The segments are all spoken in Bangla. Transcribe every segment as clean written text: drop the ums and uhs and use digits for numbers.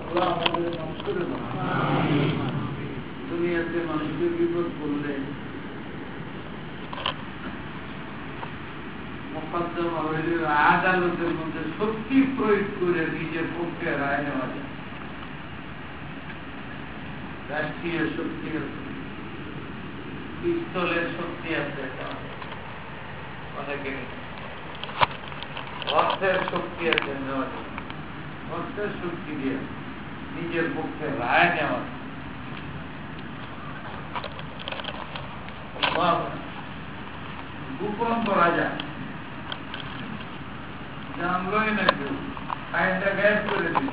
আল্লাহ আমাদের মাফ করে দাও। দুনিয়াতে মানুষের বিপদ করলে মোকদ্দমা হইলে আদালতের মধ্যে শক্তি প্রয়োগ করে নিজের পক্ষে রায় নেওয়া যায়। রাষ্ট্রীয় শক্তি আছে, পিস্তলের শক্তি আছে, অনেকে অর্থের শক্তি আছে, নেওয়া যায়। অর্থের শক্তি দিয়ে নিজের পক্ষে রায় নেওয়া গোপন করা যায়, জানলই না কেউ, আইনটা গায়েব করে দিল।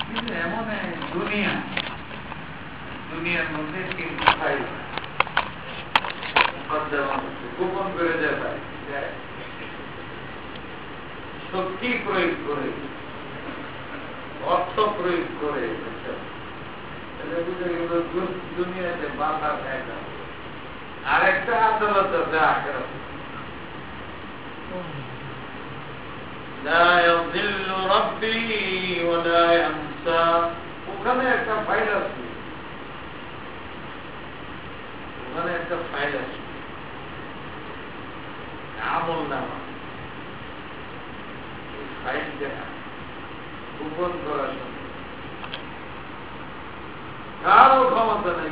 কিন্তু এমন দুনিয়ার মধ্যে কিন্তু ফাইল গোপন করে দেয় ভাই, শক্তি প্রয়োগ করে, অর্থ প্রয়োগ করে দুনিয়াতে বাধা দেয় না। আর একটা আদালত আছে আখিরাতে, লা ইয়াযিল্লু রাব্বি ওয়া লা ইয়ানসা। ওখানে একটা ফাইল আছে, ওখানে একটা ফাইল আছে, আমল নামা। ফাইল দেখা গোপন করার জন্য কারো ক্ষমতা নেই।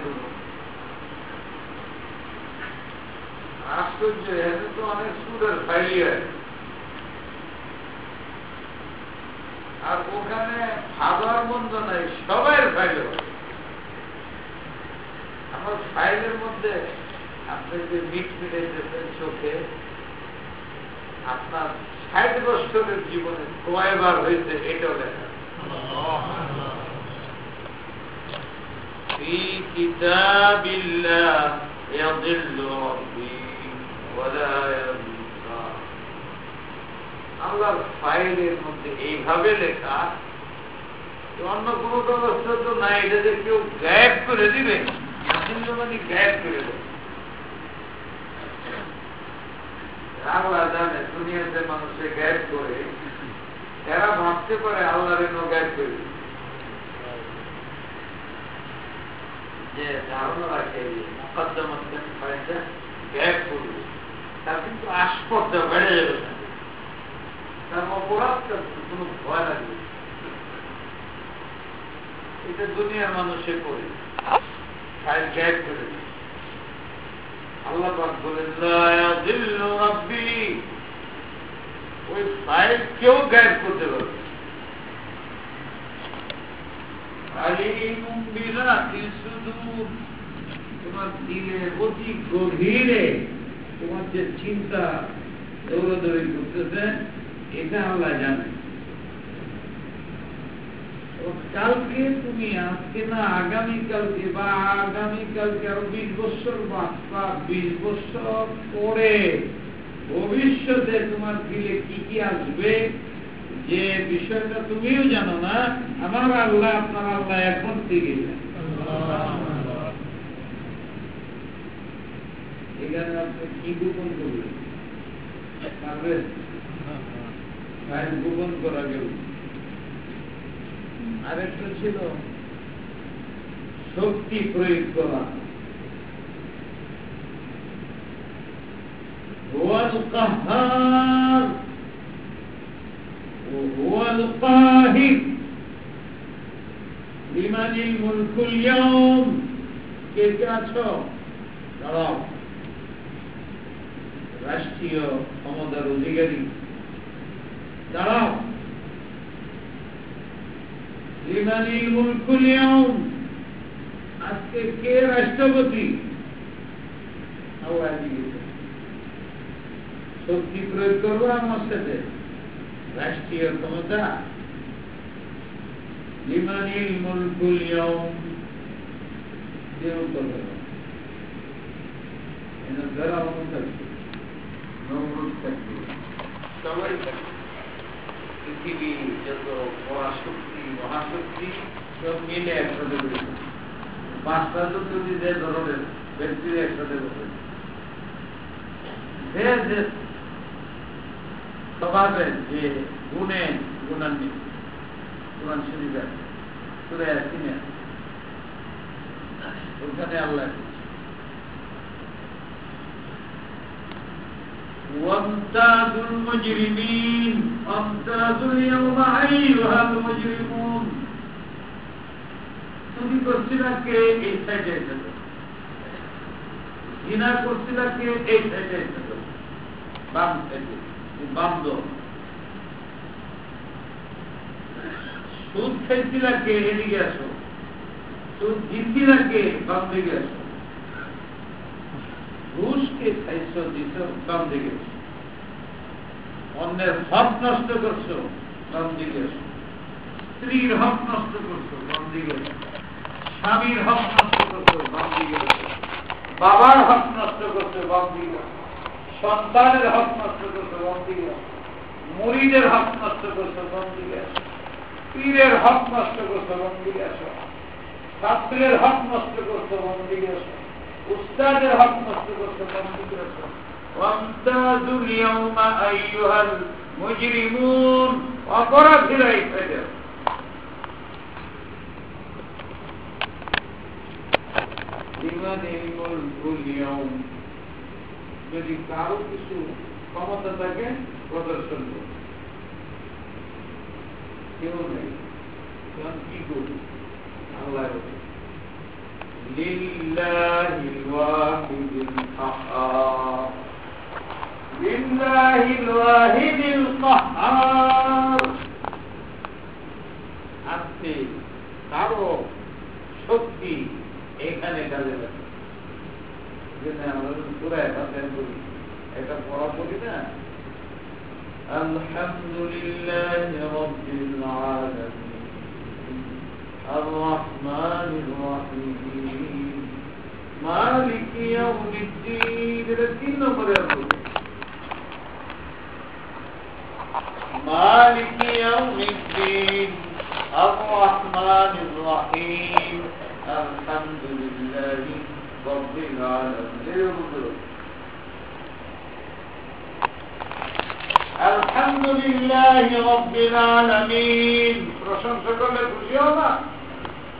আশ্চর্য, এতে তো অনেক সুদের ফাইলি আছে। আর ওখানে ভাবার বন্ধ নাই, সবাই ফাইল। আমার ফাইলের মধ্যে আপনি যে মিট মিটাইতেছেন চোখে, আপনার ৬০ বছরের জীবনে কয়বার হয়েছে এটাও লেখা। في كتاب الله يضل ربي ولا ينسى। আল্লাহর ফাইলের মধ্যে এইভাবে লেখা, অন্য কোন ব্যবস্থা তো নাই। এটা যে কেউ গায়েব করে দিবে, মানে গায়েব করে দেবে। আল্লাহ জানে দুনিয়াতে মানুষে গায়েব করে, এরা ভাবতে পারে আল্লাহর এনে গায়েব করে দিবে। যে ধারণা রাখে মোকদ্দমা ফাইলটা গায়েব করবে, তার কিন্তু আসপর্দা বেড়ে যাবে না, তার অপরাধটা কোনো ভয় লাগবে। এটা দুনিয়ার মানুষে করে ফাইল গায়েব করে দেবে। আল্লাহ পাক বলেন লা ইয়াযিল্লু রাব্বি, ওই ফাইল কেউ গায়েব করতে পারবে। আলিমুম বিযাতি সুদূর, তোমার দিলের অতি গভীরে তোমার যে চিন্তা দৌড়াদৌড়ি করতেছে, এটা আল্লাহ জানে। কালকে তুমি, আজকে না আগামীকালকে, বা আগামীকালকে আরো 20 বছর বা 20 বছর পরে ভবিষ্যতে তোমার দিলে কি কি আসবে, যে বিষয়টা তুমিও জানো না, আমার আল্লাহ, আপনার আল্লাহ এখন থেকে যায়। এখানে আপনি কি গোপন করবেন? পারবেন? ফাইল গোপন করা গেল। আরেকটা ছিল শক্তি প্রয়োগ করা। হুয়াল কাহ্হার ওয়া হুয়াল কাহির লিমানিল মুলকুল ইয়াউম। কে কে আছো? দাঁড়াও। রাষ্ট্রীয় ক্ষমতার অধিকারী দাঁড়াও। লিমানিল মুলকুল ইয়াউম, আজকে কে রাষ্ট্রপতি? শক্তি প্রয়োগ করবো আমার সাথে, রাষ্ট্রীয় ক্ষমতা। লিমানিল মুলকুল ইয়াউম, কেউ কথা যারা থাকবে, নমরুদ থাকবে, সবাই থাকবে। পৃথিবী যত পরাশক্তি মহাশক্তি সব মিলে একসাথে রয়েছে। 5টা যদি যে ধরনের ব্যক্তির একসাথে বসে, স্বভাবের যে গুণে গুণান্বিত কোরআন শরীফে সূরা ইয়াসিনে ওখানে আল্লাহ وامتازوا المجرمين وامتازوا اليوم أيها المجرمون তুমি করছিলাকে এই সাইডে এসেছো জিনা করছিলাকে এই সাইডে এসেছো বাম সাইডে বাম দো সুদ খাইছিলাকে এদিকে আসো সুদ দিছিলাকে বাম দিকে আসো ঘুষকে খাইছো দিছো বাম দিকে আসো অন্যের হক নষ্ট করছো বাম দিকে আসো স্ত্রীর হক নষ্ট করছো বাম দিকে আসো স্বামীর হক নষ্ট করছো বাম দিকে আসো বাবার হক নষ্ট করছো বাম দিকে আসো সন্তানের হক নষ্ট করছো বাম দিকে আসো মুরিদের হক নষ্ট করছো বাম দিকে আসো পীরের হক নষ্ট করছো বাম দিকে আসো ছাত্রের হক নষ্ট করছো বাম দিকে আসো উস্তাদের হক নষ্ট করছো বাম দিকে আসো وامتازوا اليوم أيها المجرمون وقرأ في الفجر لمن الملك اليوم যদি কারো কিছু ক্ষমতা থাকে প্রদর্শন করুন কেউ নেই কি করি আল্লাহ লিল্লাহিল ওয়াহিদিল কাহ্হার লিল্লাহিল ওয়াহিদিল কাহ্হার আপনি কারো শক্তি এখানে কাজে লাগে আমরা পুরো এটা পড়া পড়ি না আলহামদুলিল্লাহি রাব্বিল আলামিন আর রহমানির রহিম মালিকি ইয়াউমিদ্দিন এর 3 নম্বরে আছে মালিকি ইয়াউমিদ্দিন আর রহমানির রহিম আলহামদুলিল্লাহি রাব্বিল আলামিন আলহামদুলিল্লাহি রাব্বিল আলামিন প্রশংসা করলে খুশি হও না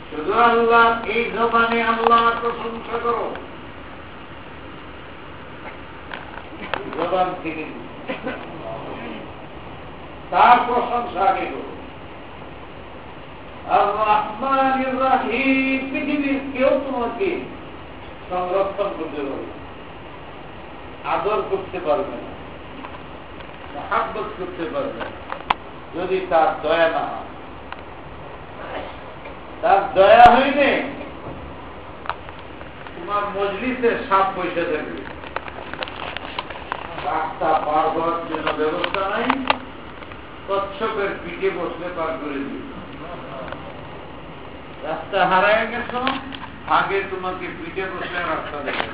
শুধু আল্লাহ এই জবানে আল্লাহর প্রশংসা করো জবান থেকে তার প্রশংসা আগে করো আর রহমানির রহিম পৃথিবীর কেউ তোমাকে সংরক্ষণ করতে পারবে আদর করতে পারবে না মহাব্বত করতে পারবে যদি তার দয়া না হয় তার দয়া হইলে তোমার মজলিসে সাপ পয়সা থাকবে রাস্তা পার হওয়ার জন্য ব্যবস্থা নাই কচ্ছপের পিঠে বসলে পার করে দিবে রাস্তা হারায় গেছ আগে তোমাকে পিঠে বসলে রাস্তা দেখে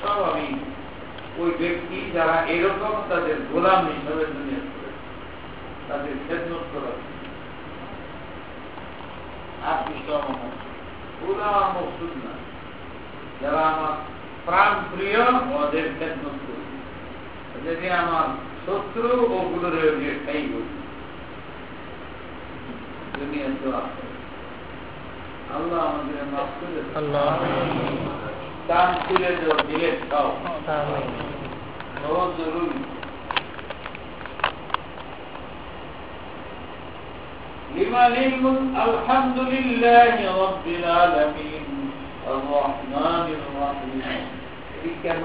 সব আমি ওই ব্যক্তি যারা এরকম তাদের গোলাম হিসাবে দুনিয়া করে তাদের খেদমত করা আপনি পুরা মকসুদ না যারা আমার প্রাণ প্রিয় ওদের খেদমত করি যদি আমার শত্রু ওগুলোর খাই করি দুনিয়া তো আছে আল্লাহ আমাদের মাফ করে কান খুলে দেওয়া দিলে খাও বহুত জরুরি আলহামদুলিল্লাহি রাব্বিল আলামিন আর রহমানির রহিম এই কেন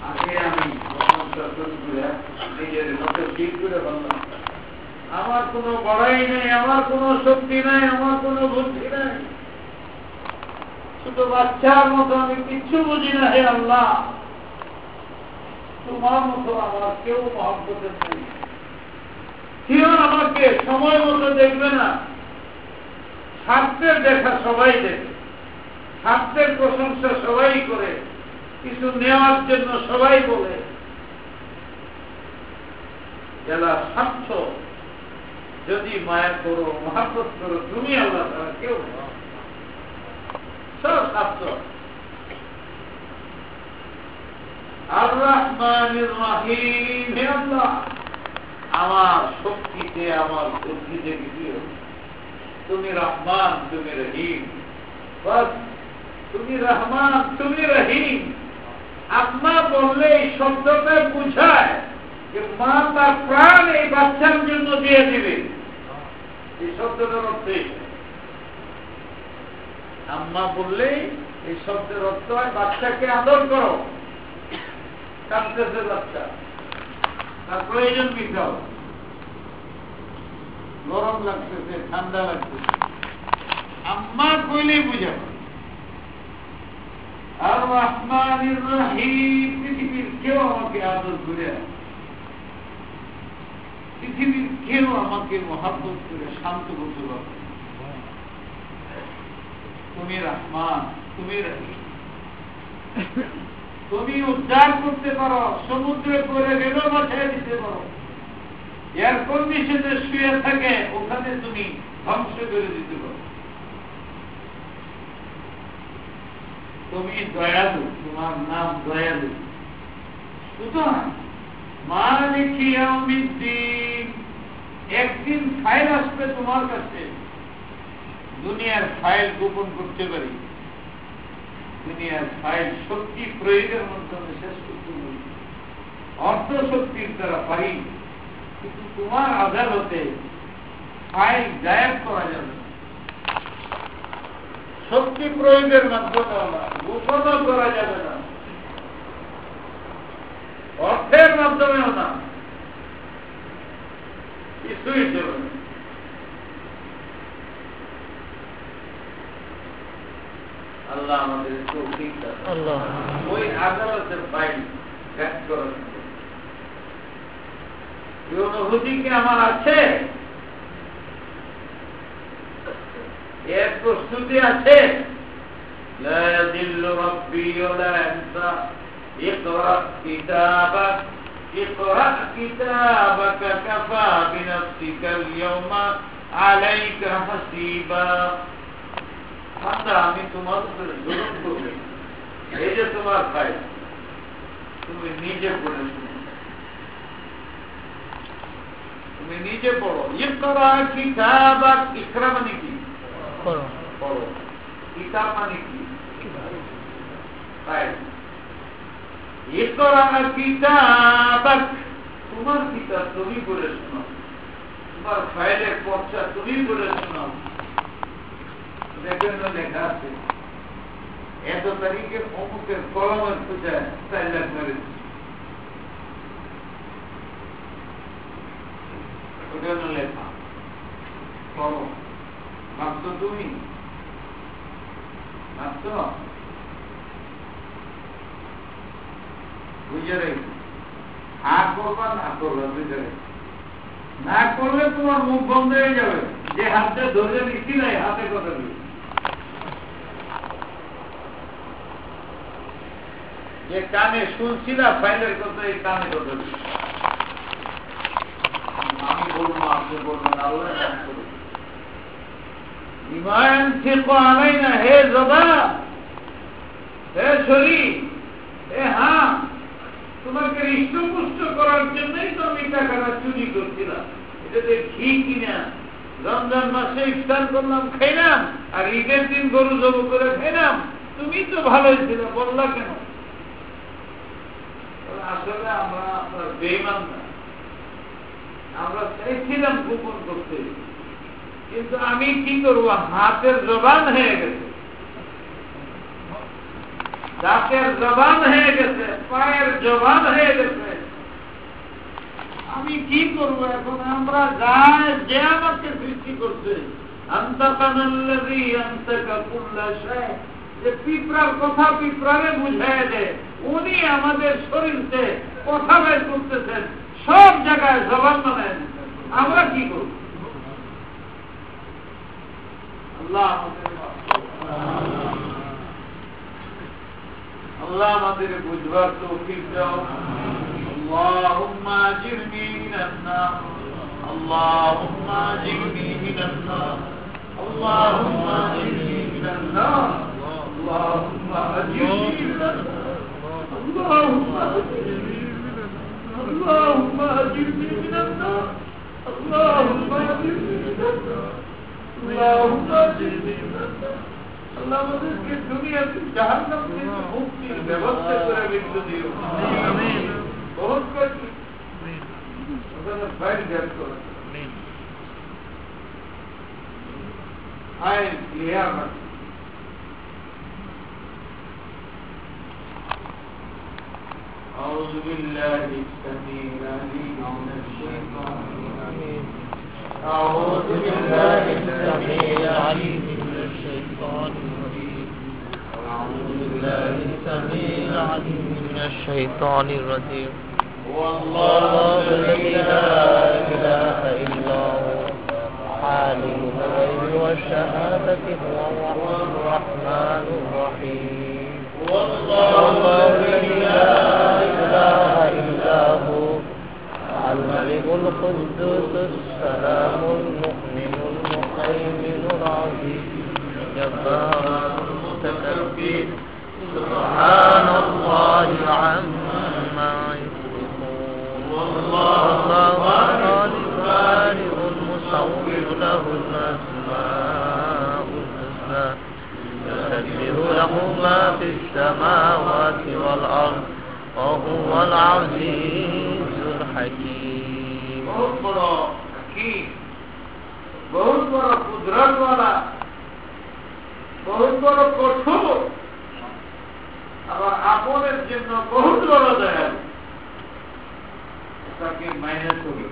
আগে আমি প্রশংসা করে নিজের মতো ঠিক করে বললাম আমার কোনো বড়াই নেই আমার কোনো শক্তি নাই আমার কোনো বুদ্ধি নাই ছোট বাচ্চার মতো আমি কিচ্ছু বুঝি না হে আল্লাহ তোমার মতো আমার কেউ মহব্বতের নেই কেউ আমাকে সময় মতো দেখবে না স্বার্থের দেখা সবাই দেখে স্বার্থের প্রশংসা সবাই করে কিছু নেওয়ার জন্য সবাই বলে যারা স্বার্থ যদি মায়া করো মহব্বত করো তুমি আল্লাহ তারা কেউ সব স্বার্থ আর রহমানির রহিম, হে আল্লাহ আমার শক্তিতে আমার বুদ্ধিতে কিছু, তুমি রহমান তুমি রহিম, বাস তুমি রহমান তুমি রহিম। আম্মা বললে এই শব্দটা বুঝায় যে মা তার প্রাণ এই বাচ্চার জন্য দিয়ে দিবে। এই শব্দটার অর্থ আম্মা বললে এই শব্দের অর্থ হয় বাচ্চাকে আদর করো, কাঁদতেছে বাচ্চা, তার প্রয়োজন মিটাও, গরম লাগতেছে ঠান্ডা লাগতেছে, আম্মা কইলেই বুঝাবো। আর রহমানির রহিম, পৃথিবীর কেউ আমাকে আদর করে, পৃথিবীর কেউ আমাকে মহাব্বত করে শান্ত করতে পারবে। তুমি রহমান তুমি রহিম, তুমি উদ্ধার করতে পারো, সমুদ্রে পড়ে গেলেও বাঁচিয়ে দিতে পারো, এয়ার কন্ডিশনে শুয়ে থাকে ওখানে তুমি ধ্বংস করে দিতে পারো। তুমি দয়ালু, তোমার নাম দয়ালু। সুতরাং মালিক ইয়াউমিদ্দিন, একদিন ফাইল আসবে তোমার কাছে, দুনিয়ার ফাইল গোপন করতে পারি, দুনিয়ার ফাইল শক্তি প্রয়োগের মাধ্যমে শেষ করতে পারি, অর্থ শক্তির দ্বারা পারি, কিন্তু তোমার আদালতে ফাইল গায়েব করা যাবে না। শক্তি প্রয়োগের মাধ্যমে গোপন করা যাবে না, অর্থের মাধ্যমেও না, কিছুই চলবে না। আল্লাহ আমাদের তৌফিক দান। ওই আদালতের ফাইল গায়েব করার এই অনুভূতি কি আমার আছে? এর প্রস্তুতি আছে? লা ইয়াদিল্লু রাব্বি ওয়ালা ইয়ানসা, ইকরা কিতাবাক, ইকরা কিতাবাকা কাফা বিনাফসিকাল ইয়াওমা আলাইকা হাসিবা। বান্দা, আমি তোমার উপরে জুলুম করব, এই যে তোমার ফাইল, তুমি নিজে পড়ে শুনো, তুমি নিজে পড়ো। ইকরা কিতাবাক, ইকরা মানে কি? পড়ো। কিতাব মানে কি? ফাইল। ইকরা কিতাবাক, তোমার কিতাব তুমি পড়ে শোনো, তোমার ফাইলের পর্চা তুমি পড়ে শোনো। দেখেন লেখা আছে এত তারিখে অমুকের কলমের পূজায় 4 লাখ মেরেছে, ওটা লেখা করো। ভাবছো তুমি? ভাবছো? বুঝে রেখো, হাত করবা না করবা, বুঝে রেখো। না করলে তোমার মুখ বন্ধ হয়ে যাবে, যে হাতে ধরে নিচ্ছি নাই হাতে কথা দিই। যে কানে শুনছি না ফাইলের কথা, এই কানে কথা দিই। আমি বলবো, আপনি বলবেন, আল্লাহ ইমান থেকে আলাই না। হে জবাব, হে শরীর, হে হ্যাঁ, তোমাকে হৃষ্টপুষ্ট করার জন্যই তো আমি টাকাটা চুরি করছিলাম। এটাতে ঘি কিনা রমজান মাসে ইফতার করলাম, খাইলাম, আর ঈদের দিন গরু জব করে খাইলাম। তুমি তো ভালোই ছিল, বললা কেন? আসলে আমরা আপনার বেঈমান না, আমরা চাইছিলাম গোপন করতে, কিন্তু আমি কি করবো, হাতের জবান হয়ে গেছে, দাঁতের জবান হয়ে গেছে, পায়ের জবান হয়ে গেছে। আমি কি করবো এখন? আমরা যাই, যে আমাকে সৃষ্টি করছে, আনতাকানাল্লাযী আনতাকা কুল্লা শাই, যে পিঁপড়ার কথা পিঁপড়ারে বুঝায় দেয়, উনি আমাদের শরীরতে কথা বের করতেছেন, সব জায়গায় জবান বানায় দিচ্ছেন। আমরা কি করব? আল্লাহ আমাদের বুঝবার তৌফিক দাও। আল্লাহুম্মা আজিরনি মিনান নার, আল্লাহুম্মা আজিরনি মিনান নার, আল্লাহুম্মা আজিরনি মিনান নার, আল্লাহুম্মা আজিরনি মিনান নার। اللهم أجرني من النار اللهم أجرني من النار اللهم أجرني من النار আল্লাহ আমাদেরকে দুনিয়াতে জাহান্নাম থেকে মুক্তির ব্যবস্থা করে মৃত্যু দিও আমিন বহুত কঠিন আমিন ওখানে ফাইল গেট করো আমিন আইন কিয়ামত أعوذ بالله السميع العليم من الشيطان الرجيم أعوذ بالله السميع العليم من الشيطان الرجيم أعوذ بالله السميع العليم من الشيطان الرجيم والله الذي لا إله إلا هو عالم الغيب والشهادة هو الرحمن الرحيم والله الذي لا إله إلا هو الملك القدوس السلام المؤمن المهيمن العزيز الجبار المتكبر سبحان الله عما يشركون والله الخالق المصور له الأسماء الحسنى يسبح له ما في السماوات والأرض وهو العزيز الحكيم बहुत बड़ा हकीम बहुत बड़ा कुदरत वाला बहुत बड़ा कठोर আবার আপনের জন্য বহুত বড় দয়ালু তাকে মাইনে করি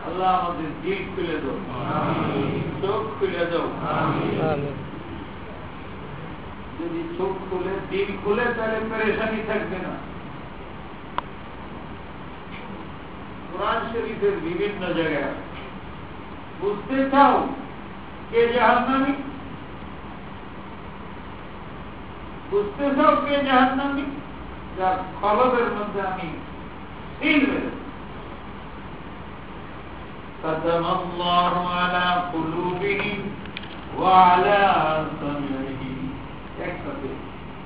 আল্লাহ আমাদের দিল খুলে দাও আমিন চোখ খুলে দাও আমিন যদি চোখ খুলে দিল খুলে তাহলে পরেশানি থাকবে না কুরআন শরীফের বিভিন্ন জায়গায় বুঝতে চাও কে জাহান্নামী বুঝতে চাও কে জাহান্নামী যার কলবের মধ্যে আমি সিল মেরে ختم الله على قلوبهم وعلى سمعهم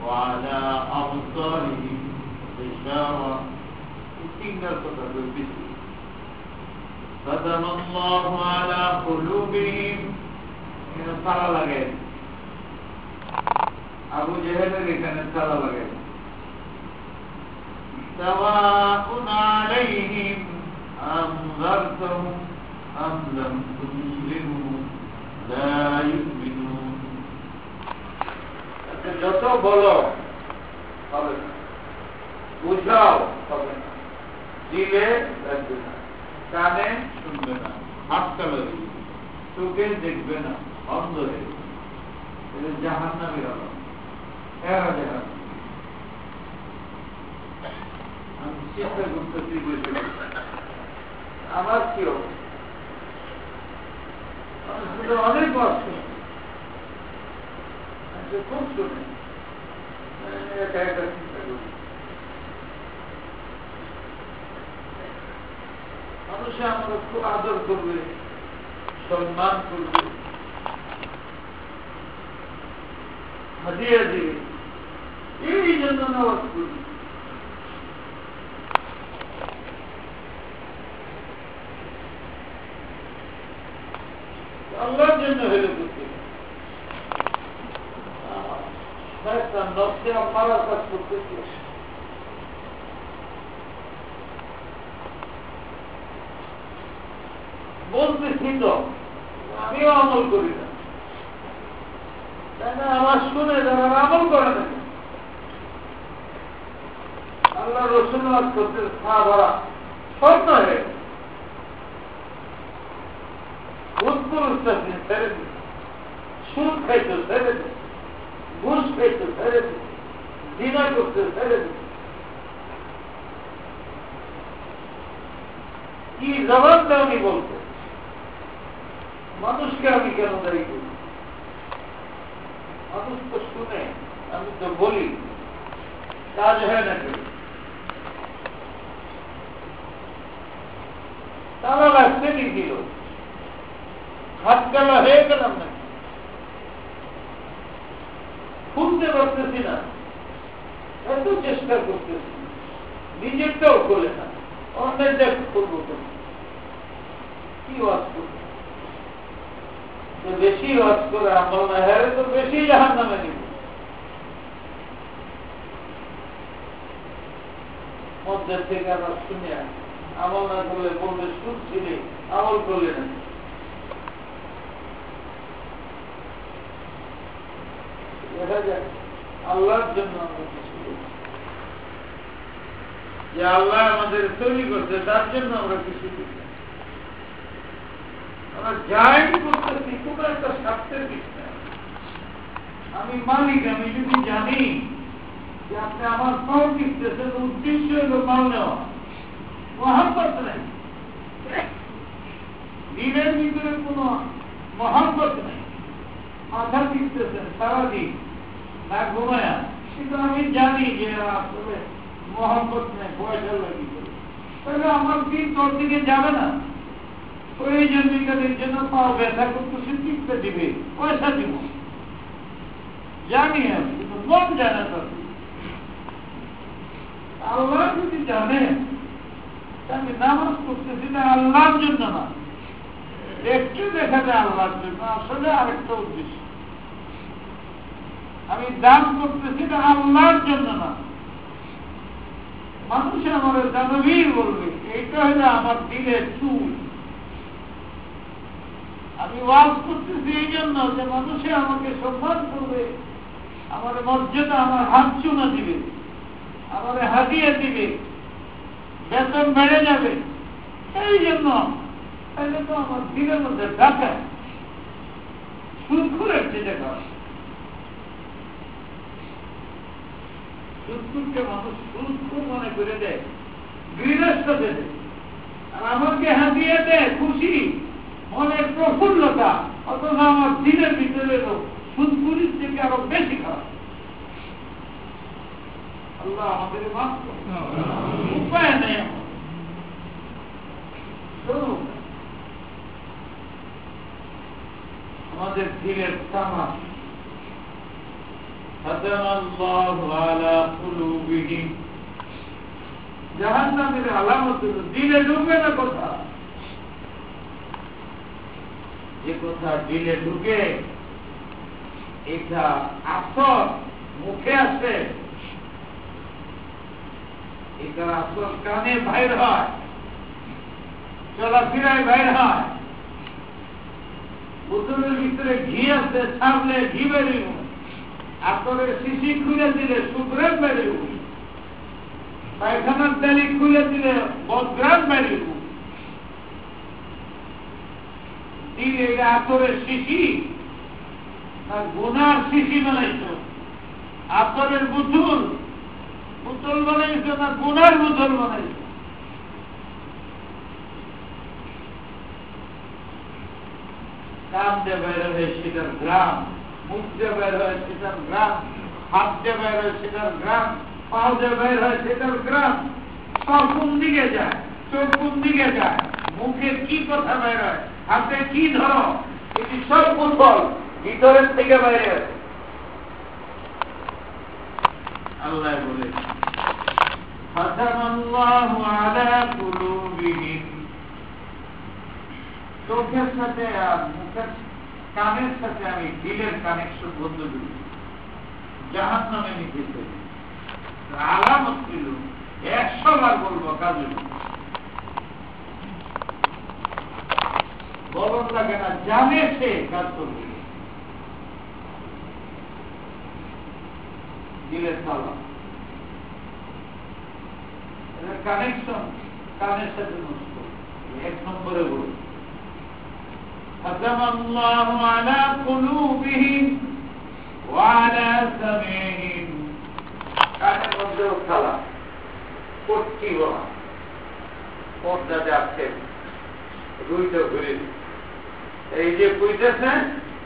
وعلى أبصارهم غشاوة ختم الله على قلوبهم তালা লাগে আবু জেহেলের এখানে তালা লাগে سواء عليهم أنذرتهم أم لم تنذرهم لا يؤمنون যত বলো হবে না বুঝাও হবে না দিলে লাগবে না কানে শুনবে না হাত চালাবে চোখে দেখবে না অন্ধ হয়ে এটা জাহান্নামের আলাদা এরা জাহান্নাম আমি চিন্তা করতেছি আমার কি অনেক কষ্ট খুব শুনে একা একা চিন্তা করি মানুষে আমরা খুব আদর করবে সম্মান করবে হাদিয়া দিবে এই জন্য নামাজ করি আল্লাহর জন্য হইলে করতে নফসে আমার কাজ করতেছি বলতেছি তো আমিও আমল করি না তাই না আমার শুনে যারা আমল করে না আল্লাহ রসুল করতে সাহাবারা সব নয় ছেড়ে দিন সুদ খাইতে ছেড়ে দিন ঘুষ খাইতে ছেড়ে দিন জিনা করতে ছেড়ে দিন কি জবাব দেওনি বলতে মানুষকে আমি কেন দায়ী করি মানুষ তো শুনে আমি তো বলি কাজ হয় না কেউ তারা লাগতে নি দিল হাত কালা হয়ে গেলাম না খুলতে পারতেছি না এত চেষ্টা করতেছি, নিজেরটাও খোলে না, অন্যেরটা করবো কি ওয়াজ করবো? বেশি ওয়াজ করে আমল না হ্যাঁ তো বেশি জাহান্নামে নিব। মধ্যে থেকে আবার শুনে আমল না করলে বলবে শুনছিলে, আমল করলে না। দেখা যায় আল্লাহর জন্য আমরা কিছু করি, যে আল্লাহ আমাদের তৈরি করছে তার জন্য আমরা কিছু করি। আমরা যাই করতেছি কোন একটা স্বার্থের দিক না। আমি মালিক, আমি যদি জানি যে আপনি আমার ফল দিতেছেন, উদ্দেশ্য হলো মাল নেওয়া, মহাব্বত নেই, দিনের ভিতরে কোন মহাব্বত নেই, মাথা দিতেছেন সারাদিন না ঘুমায়া, কিন্তু আমি জানি যে আসলে মহাব্বত নেই, পয়সা লাগি, তাহলে আমার দিন তোর দিকে যাবে না। প্রয়োজন বিকালের জন্য পাও ব্যথা করতেছে, টিপতে দিবে, পয়সা দিব, জানি আমি, কিন্তু মন জানে তো। আল্লাহ যদি জানে আমি নামাজ করতেছি না আল্লাহর জন্য না, একটু দেখা যায় আল্লাহর জন্য, আসলে আরেকটা উদ্দেশ্য। আমি দান করতেছি না আল্লাহর জন্য না, মানুষ আমার দানবীর বলবে, এইটা হলো আমার দিলের চুল। আমি ওয়াজ করতেছি এই জন্য যে মানুষে আমাকে সম্মান করবে, আমার মর্যাদা, আমার হাত চুনা দিবে, আমার হাদিয়া দিবে, বেতন বেড়ে যাবে, এই জন্য। তাহলে তো আমার দিলের মধ্যে ডাকা সুদখুরের যেটা হয়, সুদখুরকে মানুষ সুদখুর মনে করে দেয়, গৃহস্থ দেয়, আর আমাকে হাদিয়া দেয় খুশি, মনের প্রফুল্লতা, অথচ আমার দিনের ভিতরে সুদখুরির থেকে আরো বেশি খারাপ। আল্লাহ আমাদের মাফ করুন, উপায় নেই। আমাদের দিলের তামা জাহান্নামের আলামত দিলে ঢুকবে না কথা, যে কথা দিলে ঢুকে এটা আসর মুখে আসে, এটার আসর কানে বাইর হয়, চলাফেরায় বাইর হয়। বোতলের ভিতরে ঘি আছে, ছাড়লে ঘি বেরিয়ে, আসরের শিশি খুলে দিলে সুগ্রাম বেরিয়ে, পায়খানার দালি খুলে দিলে বদগ্রাম বেরিয়ে। দিলে এটা আসরের শিশি না গুনার শিশি বানাইছ? আসরের বোতল বোতল বানাইছ না গুনার বোতল বানাইছ? কান দিয়ে বের হয় সেটার গ্রাম, মুখ দিয়ে বের হয় সেটার গ্রাম, হাত দিয়ে বের হয় সেটার গ্রাম, পা দিয়ে বের হয় সেটার গ্রাম। সব কোন দিকে যায়, চোখ কোন দিকে যায়, মুখে কি কথা বের হয়, হাতে কি ধরো, এটি সব বোতল ভিতরের থেকে বাইরে হয়। আল্লাহ বলে খাতামাল্লাহু আলা কুলুবিহিম, চোখের সাথে আর মুখের কানের সাথে আমি দিলের কানেকশন বন্ধ করি, জাহান্নামে নিতে চাই। আলামত ছিল 100 বার বলবো, কাজে বলন লাগে না, জানে সে কাজ করবে। দিলের তালা কানেকশন কানের সাথে নষ্ট, 1 নম্বরে বলুন ختم الله على قلوبهم وعلى سمعهم। কানের মধ্যে তালা পট্টি বলা, পর্দা যাচ্ছে দুইটা ঘুরে, এই যে কইতেছে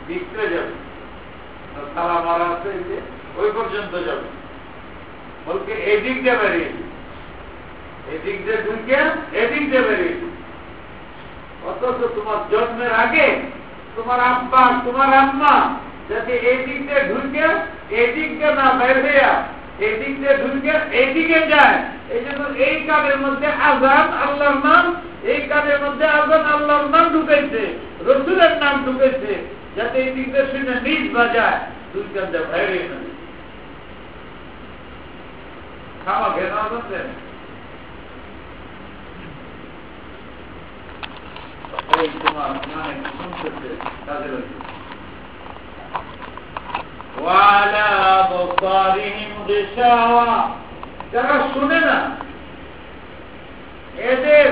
ভিতরে যাবে, তালা মারা আছে যে ওই পর্যন্ত যাবে, বলকে এদিক দিয়ে বেরিয়ে, এদিক দিয়ে ঢুকে এদিক দিয়ে বেরিয়ে। অথচ তোমার জন্মের আগে তোমার আব্বা তোমার আম্মা যাতে এদিক দিয়ে ঢুকে এদিক দিয়ে না বের হইয়া এই দিক দিয়ে ঢুকে এইদিকে যায়। এই জন্য এই কানের মধ্যে আজান আল্লাহর নাম, এই কানের মধ্যে আজান আল্লাহর নাম ঢুকেছে, রসুলের নাম ঢুকেছে, যাতে এই দিক দিয়ে শুনে নিজ বাজায়, দুই কান দিয়ে বাইরে না খাওয়া ঘের আজান দেন। এই তোমার মানে শুনতেছে তাদের ওয়ালা বসারিহিম গিশাওয়া, যারা শুনে না এদের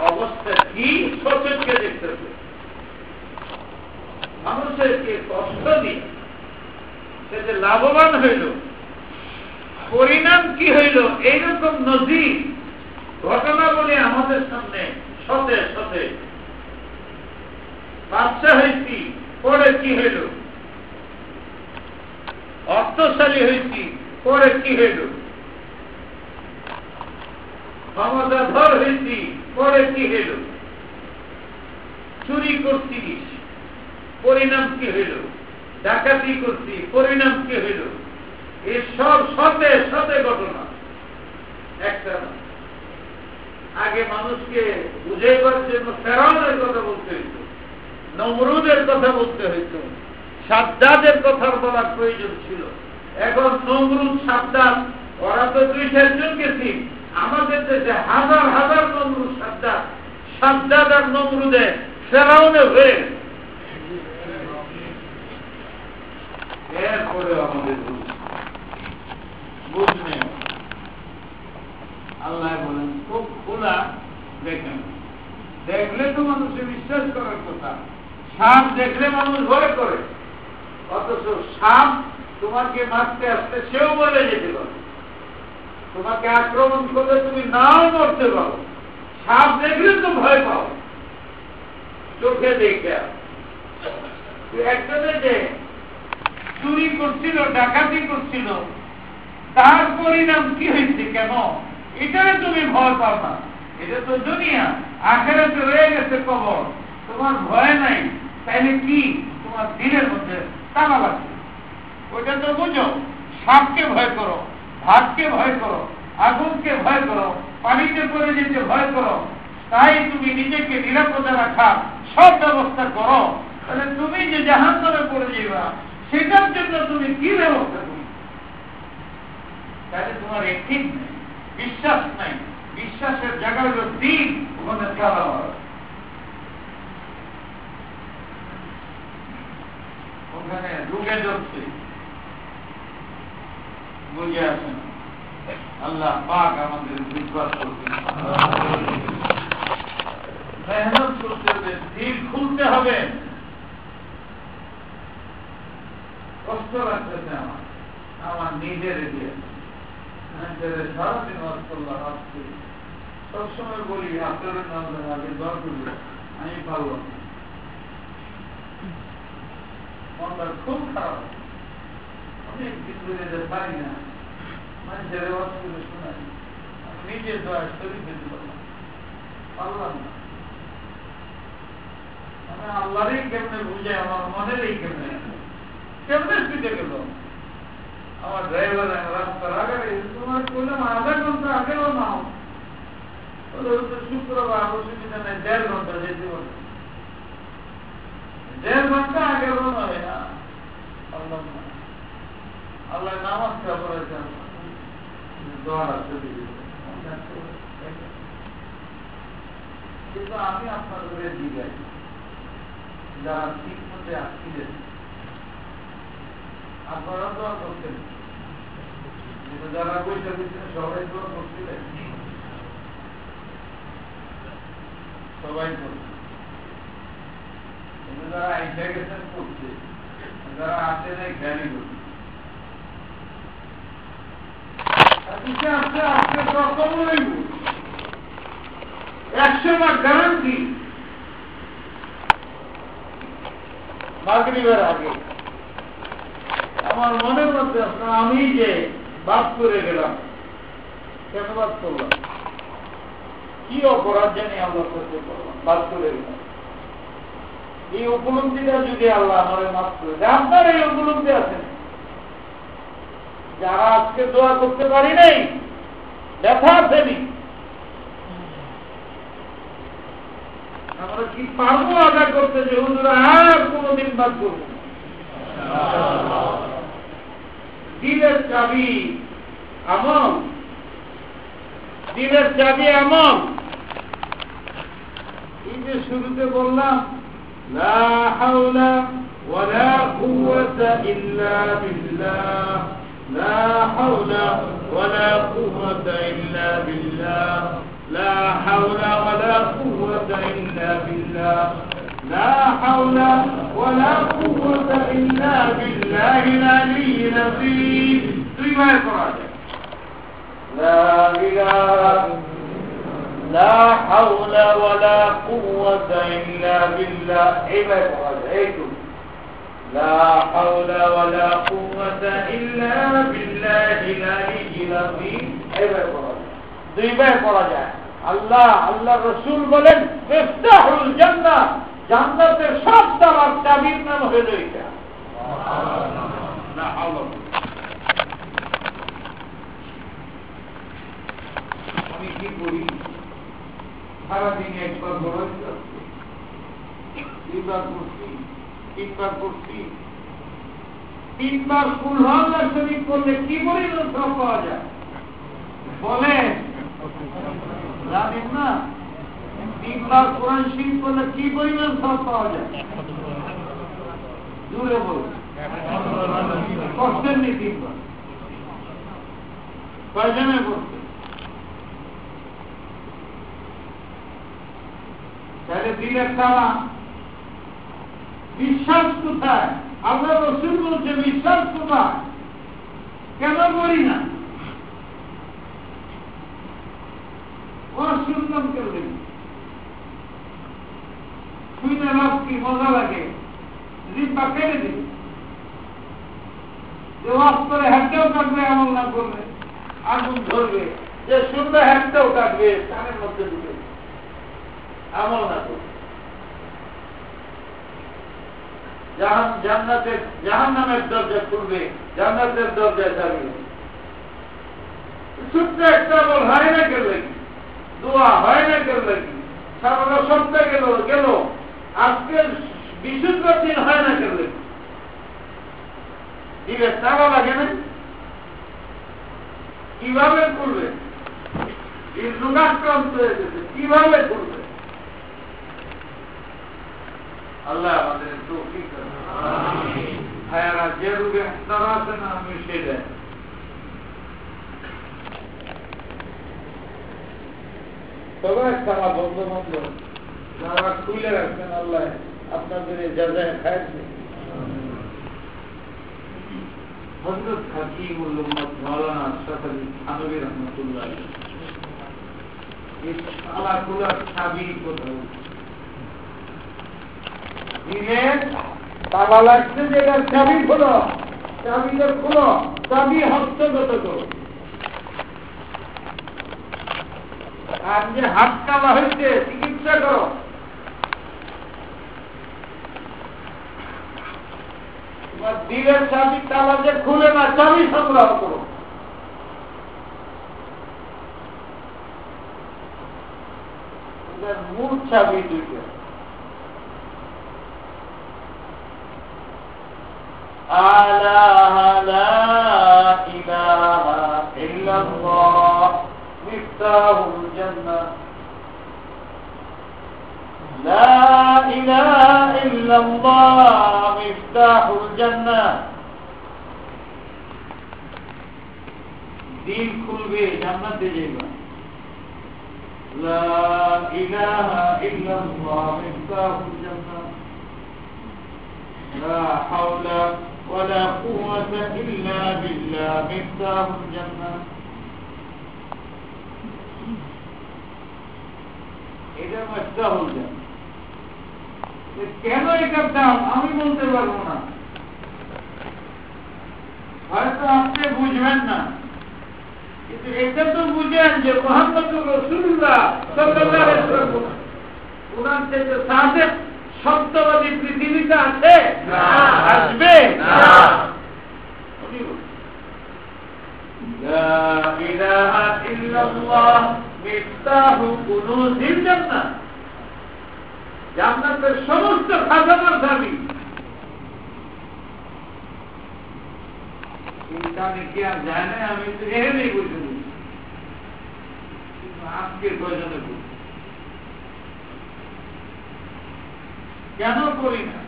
অবস্থা কি সচেতকে দেখতেছে, মানুষের কে কষ্ট দিয়ে সে যে লাভবান হইল, পরিণাম কি হইল, এইরকম নজির ঘটনা বলে আমাদের সামনে শতে শতে। বাচ্চা হয়েছি পরে কি হইল, অর্থশালী হয়েছি পরে কি হইল, ক্ষমতাধর হয়েছি পরে কি হইল, চুরি করছি পরিণাম কি হইল, ডাকাতি করছি পরিণাম কি হইল, এই সব শতে শতে ঘটনা একটা না। আগে মানুষকে বুঝাইবার জন্য ফেরাউনের কথা বলতে হইত, নমরুদের কথা বলতে হইত, সাদ্দাদের কথা বলার প্রয়োজন ছিল। এখন নমরুদ সাদ্দাদ ওরা তো 2-4 গেছি, আমাদের দেশে হাজার হাজার নমরুদ সাদ্দাদ, সাদ্দাদ আর নমরুদে ফেরাউনে হয়ে এরপরে আমাদের বুঝবে। আল্লাহ বলেন খুব খোলা দেখেন, দেখলে তো মানুষের বিশ্বাস করার কথা। সাপ দেখলে মানুষ ভয় করে, অথচ সাপ তোমাকে মারতে আসতে সেও বলে যেতে পারে, তোমাকে আক্রমণ করলে তুমি নাও মরতে পারো। সাপ দেখলে তো ভয় পাও, চোখে দেখে। একজনে যে চুরি করছিল, ডাকাতি করছিল, তার পরিণাম কি হয়েছে, কেন এটারে তুমি ভয় পাও না? এটা তো দুনিয়া, আখেরাতে রয়ে গেছে কবর, তোমার ভয় নাই। তাইলে কি তোমার দিলের মধ্যে তালা লাগছে? ওইটা তো বুঝো, সাপকে ভয় করো, ভাতকে ভয় করো, আগুনকে ভয় করো, পানিতে পড়ে যেতে ভয় করো, তাই তুমি নিজেকে নিরাপদে রাখা সব ব্যবস্থা করো। তাহলে তুমি যে জাহান্নামে পড়ে যাবা, সেটার জন্য তুমি কি ব্যবস্থা করো? তাহলে তোমার ঠিক নেই, বিশ্বাস নাই। বিশ্বাসের জায়গা হল দিন, ওখানে তালা মারা, ওখানে ঢুকে যাচ্ছে, বুঝে আসেন। আল্লাহ পাক আমাদের বিশ্বাস করতে, মেহনত করতে হবে, দিল খুলতে হবে। কষ্ট লাগতেছে আমার নিজের দিয়ে, সারাদিন আসছি, সবসময় বলি আপনাদের নামে আগে দর করি, আমি পারলাম, মনটা খুব খারাপ, অনেক কিছু যেতে পারি না, মানুষের আওয়াজ করে শোনাই, আমি নিজের দোয়া শরীর যেতে পারলাম না। আমি আল্লাহরই কেমনে বুঝে, আমার মনেরই কেমনে কেমনে ছুটে গেল। আমার ড্রাইভার রাস্তার আগে তোমার বললাম আধা ঘন্টা আগেও নাও, শুক্রবার অসুবিধা নেই, 1.5 ঘন্টা যেতে পারে, 1.5 ঘন্টা আগে নয় না। আল্লাহ নামাজ করেছেন, কিন্তু আমি আপনাদের দিকে যারা ঠিক মধ্যে আসছিলেন, আপনারা দোয়া করতেন, কিন্তু যারা বৈশা দিচ্ছেন সবাই দোয়া করছিলেন, সবাই করছে। কিন্তু যারা আইসা গেছেন করছে, যারা আসে নাই জ্ঞানী করছে। আস্তে আস্তে আস্তে রকম রইব, 100 গ্যারান্টি মাগরিবের আগে। আমার মনের মধ্যে আমি যে বাদ করে গেলাম, কেন বাদ করলাম, কি অপরাধ জানি আল্লাহ করতে পারলাম, বাদ করে গেলাম। এই উপলব্ধিটা যদি আল্লাহ আমার মাফ করে দেয়, আপনার এই উপলব্ধি আছেন, যারা আজকে দোয়া করতে পারি নাই, ব্যথা আসেনি, আমরা কি পারবো আদা করতে যে হুজুর আর কোনদিন বাদ করব? দিলের চাবি আমল, দিলের চাবি আমল। এই যে শুরুতে বললাম লা হাওলা ওয়ালা কুওয়াতা ইল্লা বিল্লাহ, লা হাওলা ওয়ালা কুওয়াতা ইল্লা বিল্লাহ, লা হাওলা ওয়ালা কুওয়াতা ইল্লা বিল্লাহ, লা হাওলা ওয়ালা কুওয়াতা ইল্লা বিল্লাহিল আলিয়্যিল আযীম। দুইবার পড়া যায় লা ইলাহা লা হাওলা ওয়ালা কুওয়াতা ইল্লা বিল্লাহ। এইবার পড়া যায় এইটুকু লা হাওলা ওয়ালা কুওয়াতা ইল্লা বিল্লাহিল আলিয়্যিল আযীম। এইবার পড়া যায়, দুইবার পড়া যায়। আল্লাহ আল্লাহ রাসূল বলেন মিফতাহুল জান্নাহ, জান্নাতের সব দ্বারের চাবির নাম হলো এটা। লা হাওলা। আমি কি করি? সারাদিনে একবার বড় দুইবার করছি, তিনবার করছি, তিনবার কুলহাল্লা শরীফ করলে কি পরিমাণ সব পাওয়া যায় বলেন? জানেন না? তিনবার কোরআন শরীফ করলে কি পরিমাণ সব পাওয়া যায়? জোরে বলুন। কষ্টের নেই তিনবার। কয়জনে করছে? তাহলে দিলের তালা বিশ্বাস কোথায়? আল্লাহ রাসূল বলছে বিশ্বাস কোথায়? কেন করি না? শুনলাম কেন শুনে লাভ কি? মজা লাগে, জিব্বা কেড়ে দিল। যে ওয়াজ করে হাতটাও কাটবে, আমল না করবে আগুন ধরবে। যে শুনবে হাতটাও কাটবে, কানের মধ্যে ঢুকে আমল না করবে। জান্নাতের জাহান্নামের দরজা খুলবে, জান্নাতের দরজা চাবি। ছোট্ট একটা বল হয় না কেন লাগি, দোয়া হয় না কেন লাগি, সারা সপ্তাহ গেল গেল, আজকে বিশুদ্ধ দিন হয় না কেন লাগি। দিলে তারা লাগে না? কিভাবে করবে? এই রোগাক্রান্ত হয়ে গেছে, কিভাবে করবে? আল্লাহ আমাদের তৌফিক দান। ভাইয়ারা, যে রোগে তারা আছে না, আমি সেটা সবাই খাওয়া বন্ধ বন্ধ যারা খুলে রাখছেন, আল্লাহ আপনাদের যা যা খাইছে। হযরত হাকিমুল উম্মত মাওলানা আশরাফ আলী থানভী রাহমাতুল্লাহ এই তালা খোলার চাবি কোথায়? দিনের তালা লাগছে, যেটার চাবি খোলো, চাবিটা খোলো, চাবি হস্তগত করো। আর যে হাত কালা হয়েছে, চিকিৎসা করো। তোমার দিলের চাবি তালা যে খুলে না, চাবি সংগ্রহ করো। মূল চাবি দুইটা। আলা লা ইলাহা ইল্লাল্লাহ মিফতাহুল জান্নাহ, লা ইলাহা ইল্লাল্লাহ মিফতাহুল জান্নাহ। দিল খুলবে, জান্নাতে যাবে। লা ইলাহা ইল্লাল্লাহ মিফতাহুল জান্নাহ, লা হাওলা ওয়ালা কুওয়াতা ইল্লা বিল্লাহ মিফতাহুল জান্নাহ। এটা মিফতাহুল জান্নাহ। কেন এটার দাম আমি বলতে পারবো না, হয়তো আপনি বুঝবেন না, কিন্তু এটা তো বুঝেন যে মুহাম্মদুর রাসূলুল্লাহ সাল্লাল্লাহু আলাইহি ওয়াসাল্লাম উনার থেকে সাদেক সত্যবাদী পৃথিবীতে আছে? আসবে না। লা ইলাহা ইল্লাল্লাহ মিফতাহু কুনুজিল জান্নাহ, জান্নাতের সমস্ত খাজানার চাবি। চিন্তা কি আর যায় না? আমি তো এখানেই বুঝে বুঝি, আজকের প্রয়োজনে বুঝি কেন করি না?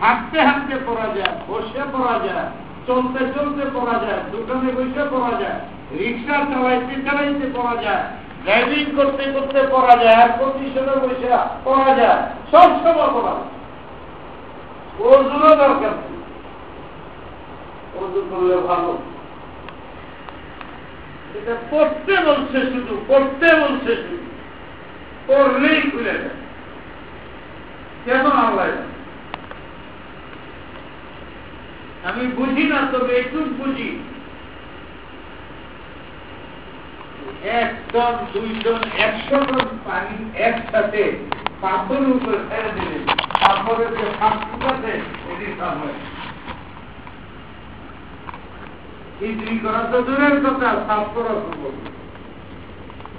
হাঁটতে হাঁটতে পড়া যায়, বসে পড়া যায়, চলতে চলতে পড়া যায়, দোকানে বসে পড়া যায়, রিক্সা চালাইতে চালাইতে পড়া যায়, ড্রাইভিং করতে করতে পড়া যায়, আর কন্ডিশনে বসে পড়া যায়, সব সময় পড়া যায়। ওজুরও দরকার নেই, ওজু করলে ভালো। এটা পড়তে বলছে, শুধু পড়তে বলছে, শুধু পড়লেই খুলে যায়। কেন আল্লাহ? আমি বুঝি না, তবে একটু বুঝি। 1 টন 2 টন 100 টন পানি একসাথে পাথরের উপরে ছেড়ে দিলে পাথরের যে ফাঁক আছে এটি সাফ হয়। ইদ্রি করা তো দূরের কথা, সাফ করা সম্ভব।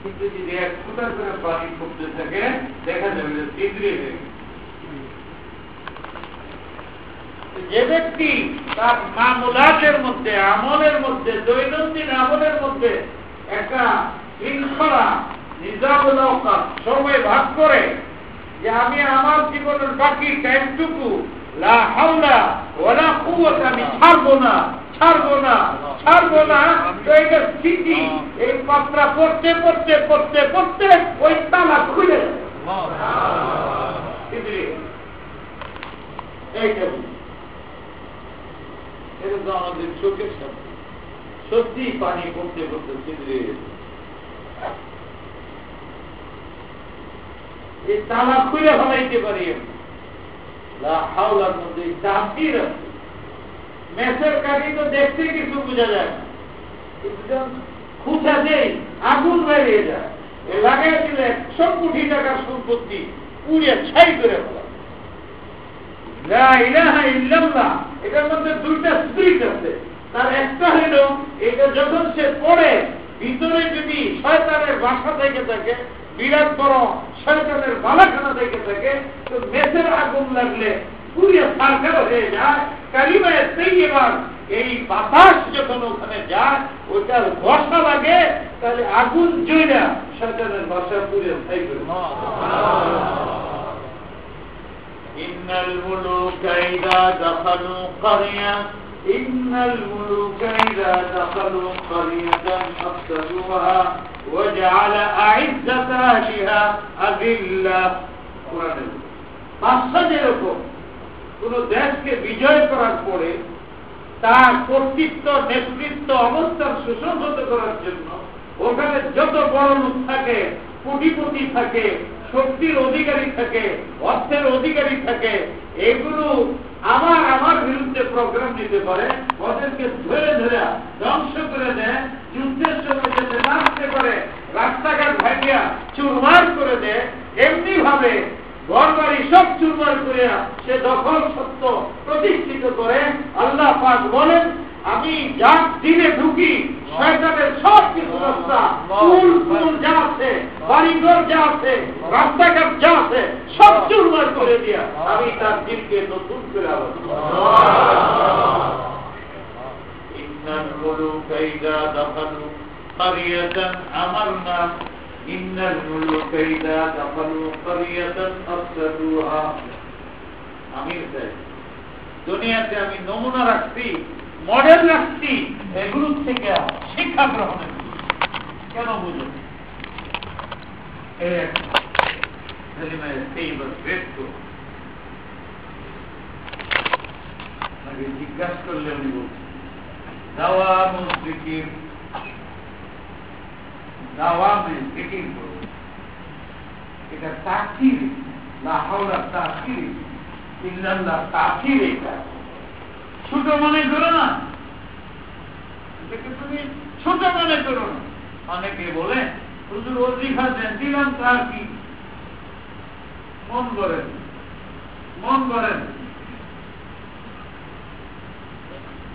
কিন্তু যদি 1 ফুটা করে পানি পড়তে থাকে দেখা যাবে যে ইদ্রি হয়ে গেছে। যে ব্যক্তি তার মামুলাতের মধ্যে, আমলের মধ্যে, দৈনন্দিন আমলের মধ্যে একটা শৃঙ্খলা, নিজামুল আওকাত সময় ভাগ করে যে আমি আমার জীবনের বাকি টাইমটুকু লা হাওলা ওয়ালা কুওয়াতা, আমি ছাড়বো না, ছাড়বো না, ছাড়বো না, তো এটা স্থিতি এই পাত্রা পড়তে পড়তে পড়তে পড়তে ওই তালা খুলে এইটা এটা তো আমাদের চোখের সামনে সত্যি পানি পড়তে পড়তে ছিদ্রে এই তালা খুলে ফেলাইতে পারি। হাওলার মধ্যে তাসির আছে। মেসের কাঠি তো দেখতে কিছু বোঝা যায় না, খুঁজা দেই আগুন বেরিয়ে যায়। এ লাগাই দিলে 100 কোটি টাকার সম্পত্তি পুড়িয়ে ছাই করে ফেলা। লা ইলাহা ইল্লাল্লাহ, এটার মধ্যে 2টা স্পিরিট আছে। তার একটা হলো এটা যখন সে পড়ে ভিতরে যদি শয়তানের বাসা থেকে থাকে, বিরাট বড় শয়তানের বালাখানা থেকে থাকে, তো মেসের আগুন লাগলে পুড়িয়ে সারখার হয়ে যায়। কালিমায়ে তাইয়্যিবা এই বাতাস যখন ওখানে যায়, ওটার বর্ষা লাগে, তাহলে আগুন জ্বলে শয়তানের বাসা পুড়িয়ে ছাই করে। ইন্নাল মুলুকা ইযা দাখালু ক্বারিয়া, ইন্নাল মুলুকা ইযা দাখালু ক্বারিয়াতান আফসাদুহা ওয়া জাআলা আ'iজ্জাতা আহলিহা আযিল্লা। কোরআনে বাদশা যেরকম কোন দেশকে বিজয় করার পরে তার কর্তৃত্ব, নেতৃত্ব, অবস্থার সুসংহত করার জন্য ওখানে যত বড় লোক থাকে, কোটিপতি থাকে, শক্তির অধিকারী থাকে, অর্থের অধিকারী থাকে, এগুলো আমার বিরুদ্ধে প্রোগ্রাম নিতে পারে, ওদেরকে ধরে ধরে ধ্বংস করে দেয়, যুদ্ধের সময় যাতে নাচতে পারে, রাস্তাঘাট ভাঙিয়া চুরমার করে দেয়। এমনি ভাবে ঘরবাড়ি সব চুরমার করিয়া সে দখল সত্য প্রতিষ্ঠিত করে। আল্লাহ পাক বলেন, আমি যার দিনে ঢুকি শয়তানের সব কিছু রাস্তা, ফুল যা আছে, বাড়িঘর যা আছে, রাস্তাঘাট যা আছে, সব চুরমার করে দিয়া আমি তার দিনকে নতুন করে আবার। ইন্নাল মুলুকা ইযা দাখালু ক্বারিয়াতান আমারনা, ইন্নাল মুলুকা ইযা দাখালু ক্বারিয়াতান আফসাদুহা। আমি দুনিয়াতে আমি নমুনা রাখছি, মডেল রাখছি, এগুলো থেকে শিক্ষা গ্রহণের। কেন বুঝুন? জিজ্ঞাসা করলে উনি বলছেন দাওয়ামুল যিকির, দাওয়ামে যিকির করো। এটা তাকির, লা হাওলা তাকির ইল্লাল্লাহ, তাকির। এটা ছোট মনে করো না, তুমি ছোট মনে করো না। অনেকে বলে হুজুর ওজিফা দেন, দিলাম তার কি? মন করেন, মন করেন,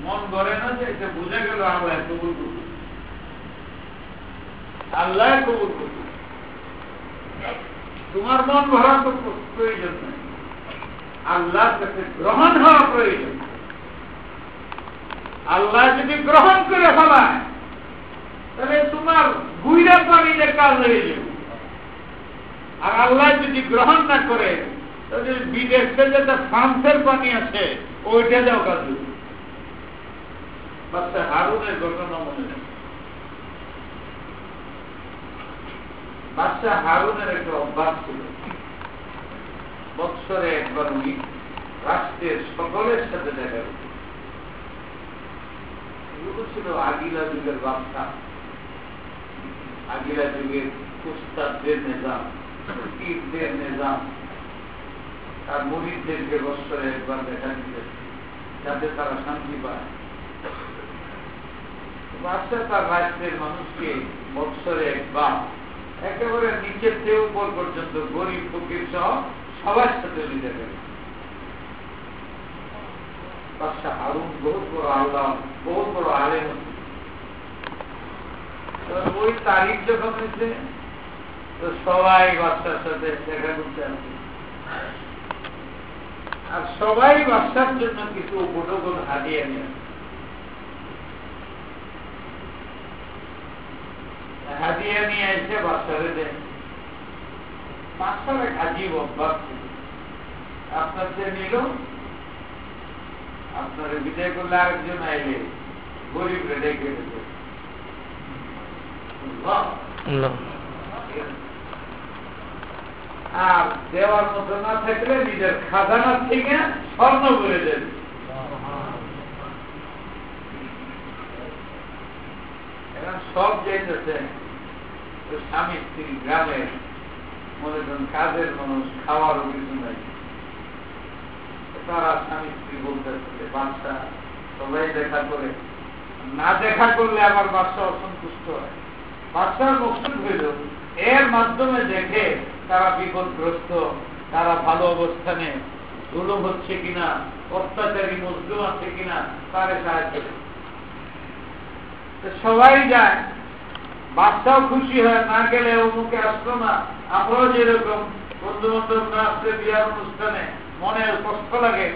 মন করে না যে এটা বুঝে গেল আল্লাহ কবুল করবে। আল্লাহ কবুল করবে। তোমার মন ভরা তো প্রয়োজন নেই, আল্লাহর কাছে গ্রহণ হওয়া প্রয়োজন। আল্লাহ যদি গ্রহণ করে ফেলায় তাহলে তোমার গুইরা পানিতে কাজ হয়ে যাবে। আর আল্লাহ যদি গ্রহণ না করে তাহলে বিদেশে যেটা ফ্রান্সের পানি আছে ওইটা যাও কাজ হবে। বাচ্চা হারুনের ঘটনা মনে নেই। বাচ্চা হারুনের একটা অভ্যাস ছিল, বৎসরে একবার উনি রাষ্ট্রের সকলের সাথে দেখা করতেন। এগুলো ছিল আগিলা যুগের বাচ্চা, আগিলা যুগের উস্তাদদের নিজাম, পীরদের নিজাম, আর মুরিদদেরকে বৎসরে একবার দেখা দিতে যাতে তারা শান্তি পায়। বাচ্চা তার রাষ্ট্রের মানুষকে বৎসরে একবার একেবারে নিচের থেকে উপর পর্যন্ত গরিব ফকির সহ সবার সাথে মিলে গেল। বাদশাহ হারুন বহুত বড় আল্লাহ, বহুত বড় আলেম। ওই তারিখ যখন হয়েছে তো সবাই বাচ্চার সাথে দেখা করতে আসে, আর সবাই বাচ্চার জন্য কিছু উপটোকন হারিয়ে নিয়ে হাদিয়া নিয়ে এসে বাচ্চারে দেন। বাচ্চার এক আজীব অভ্যাস ছিল, আপনার যে নিল আপনার বিদায় করলে আরেকজন আইলে গরিব রেডে কেটে দেবে। আর দেওয়ার মতো না থাকলে নিজের খাজানার থেকে স্বর্ণ করে দেবে। এখন সব যেতেছে স্বামী স্ত্রী গ্রামের মনে করেন কাজের মানুষ, খাওয়ারও কিছু নাই, তারা স্বামী স্ত্রী বলতেছে বাচ্চা সবাই দেখা করে, না দেখা করলে আমার বাচ্চা অসন্তুষ্ট হয়। বাচ্চার মকসুদ হইল এর মাধ্যমে দেখে তারা বিপদগ্রস্ত, তারা ভালো অবস্থানে, জুলুম হচ্ছে কিনা, অত্যাচারী মজলুম আছে কিনা তারে সাহায্য করে। সবাই যায়, বাচ্চাও খুশি হয়, না গেলে অমুকে আসতো না। আমরাও যেরকম বন্ধু বান্ধব না আসলে বিয়ার অনুষ্ঠানে মনে কষ্ট লাগে,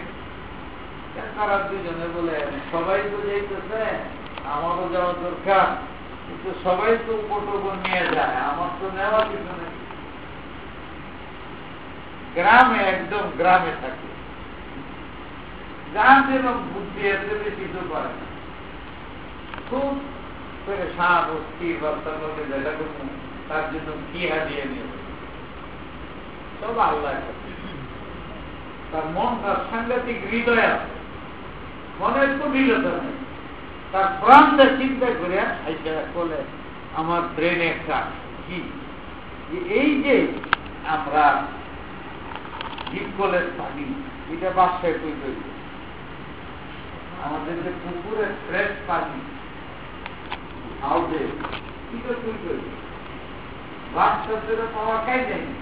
তারা দুজনে বলে সবাই তো যাইতেছে, আমারও যাওয়া দরকার, কিন্তু সবাই তো উপটোকন নিয়ে যায়, আমার তো নেওয়া কিছু নেই। গ্রামে একদম গ্রামে থাকে, যার যেরকম বুদ্ধি আছে বেশি তো পারে না, খুব পেরেশান অস্থির বাচ্চার মধ্যে দেখা করুন, তার জন্য কি হারিয়ে নিয়ে সব আল্লাহ। তার মন, তার সাংঘাতিক হৃদয় আছে, মনের কুটিলতা নেই, তার প্রাণটা চিন্তা করে বলে আমার ব্রেনে একটা কি এই যে আমরা ডিপকলের পানি এটা বাসায় তৈরি করি, আমাদের যে পুকুরের ফ্রেশ পানি হাউসে এটা তৈরি করি, বাচ্চাদের পাওয়া খাই যায়নি,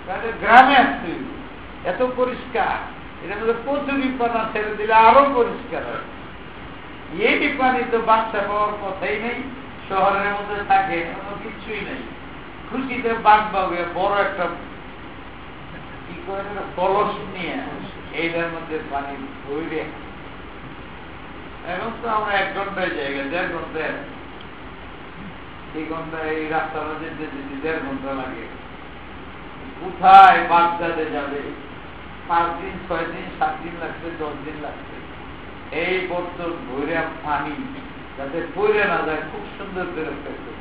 তাহলে গ্রামে আসতে এত পরিষ্কার, এটার মধ্যে প্রচুরই পানা ছেড়ে দিলে আরো পরিষ্কার হয়। এই পানি তো বাচ্চা পাওয়ার কথাই নেই, শহরের মধ্যে থাকে এমন কিছুই নেই। খুশিতে বাঘ বাগে বড় একটা কি করে কলস নিয়ে এইটার মধ্যে পানি ধরে, এখন তো আমরা 1 ঘন্টায় জায়গা 1.5 ঘন্টায়, এই ঘন্টায় এই রাস্তাটা যেতে যেতে 1.5 ঘন্টা লাগে। কোথায় বাগদাদে যাবে, 5 দিন 6 দিন 7 দিন লাগছে, 10 দিন লাগছে। এই বোতল ভরে পানি যাতে পড়ে না যায় খুব সুন্দর করে ফেলছে,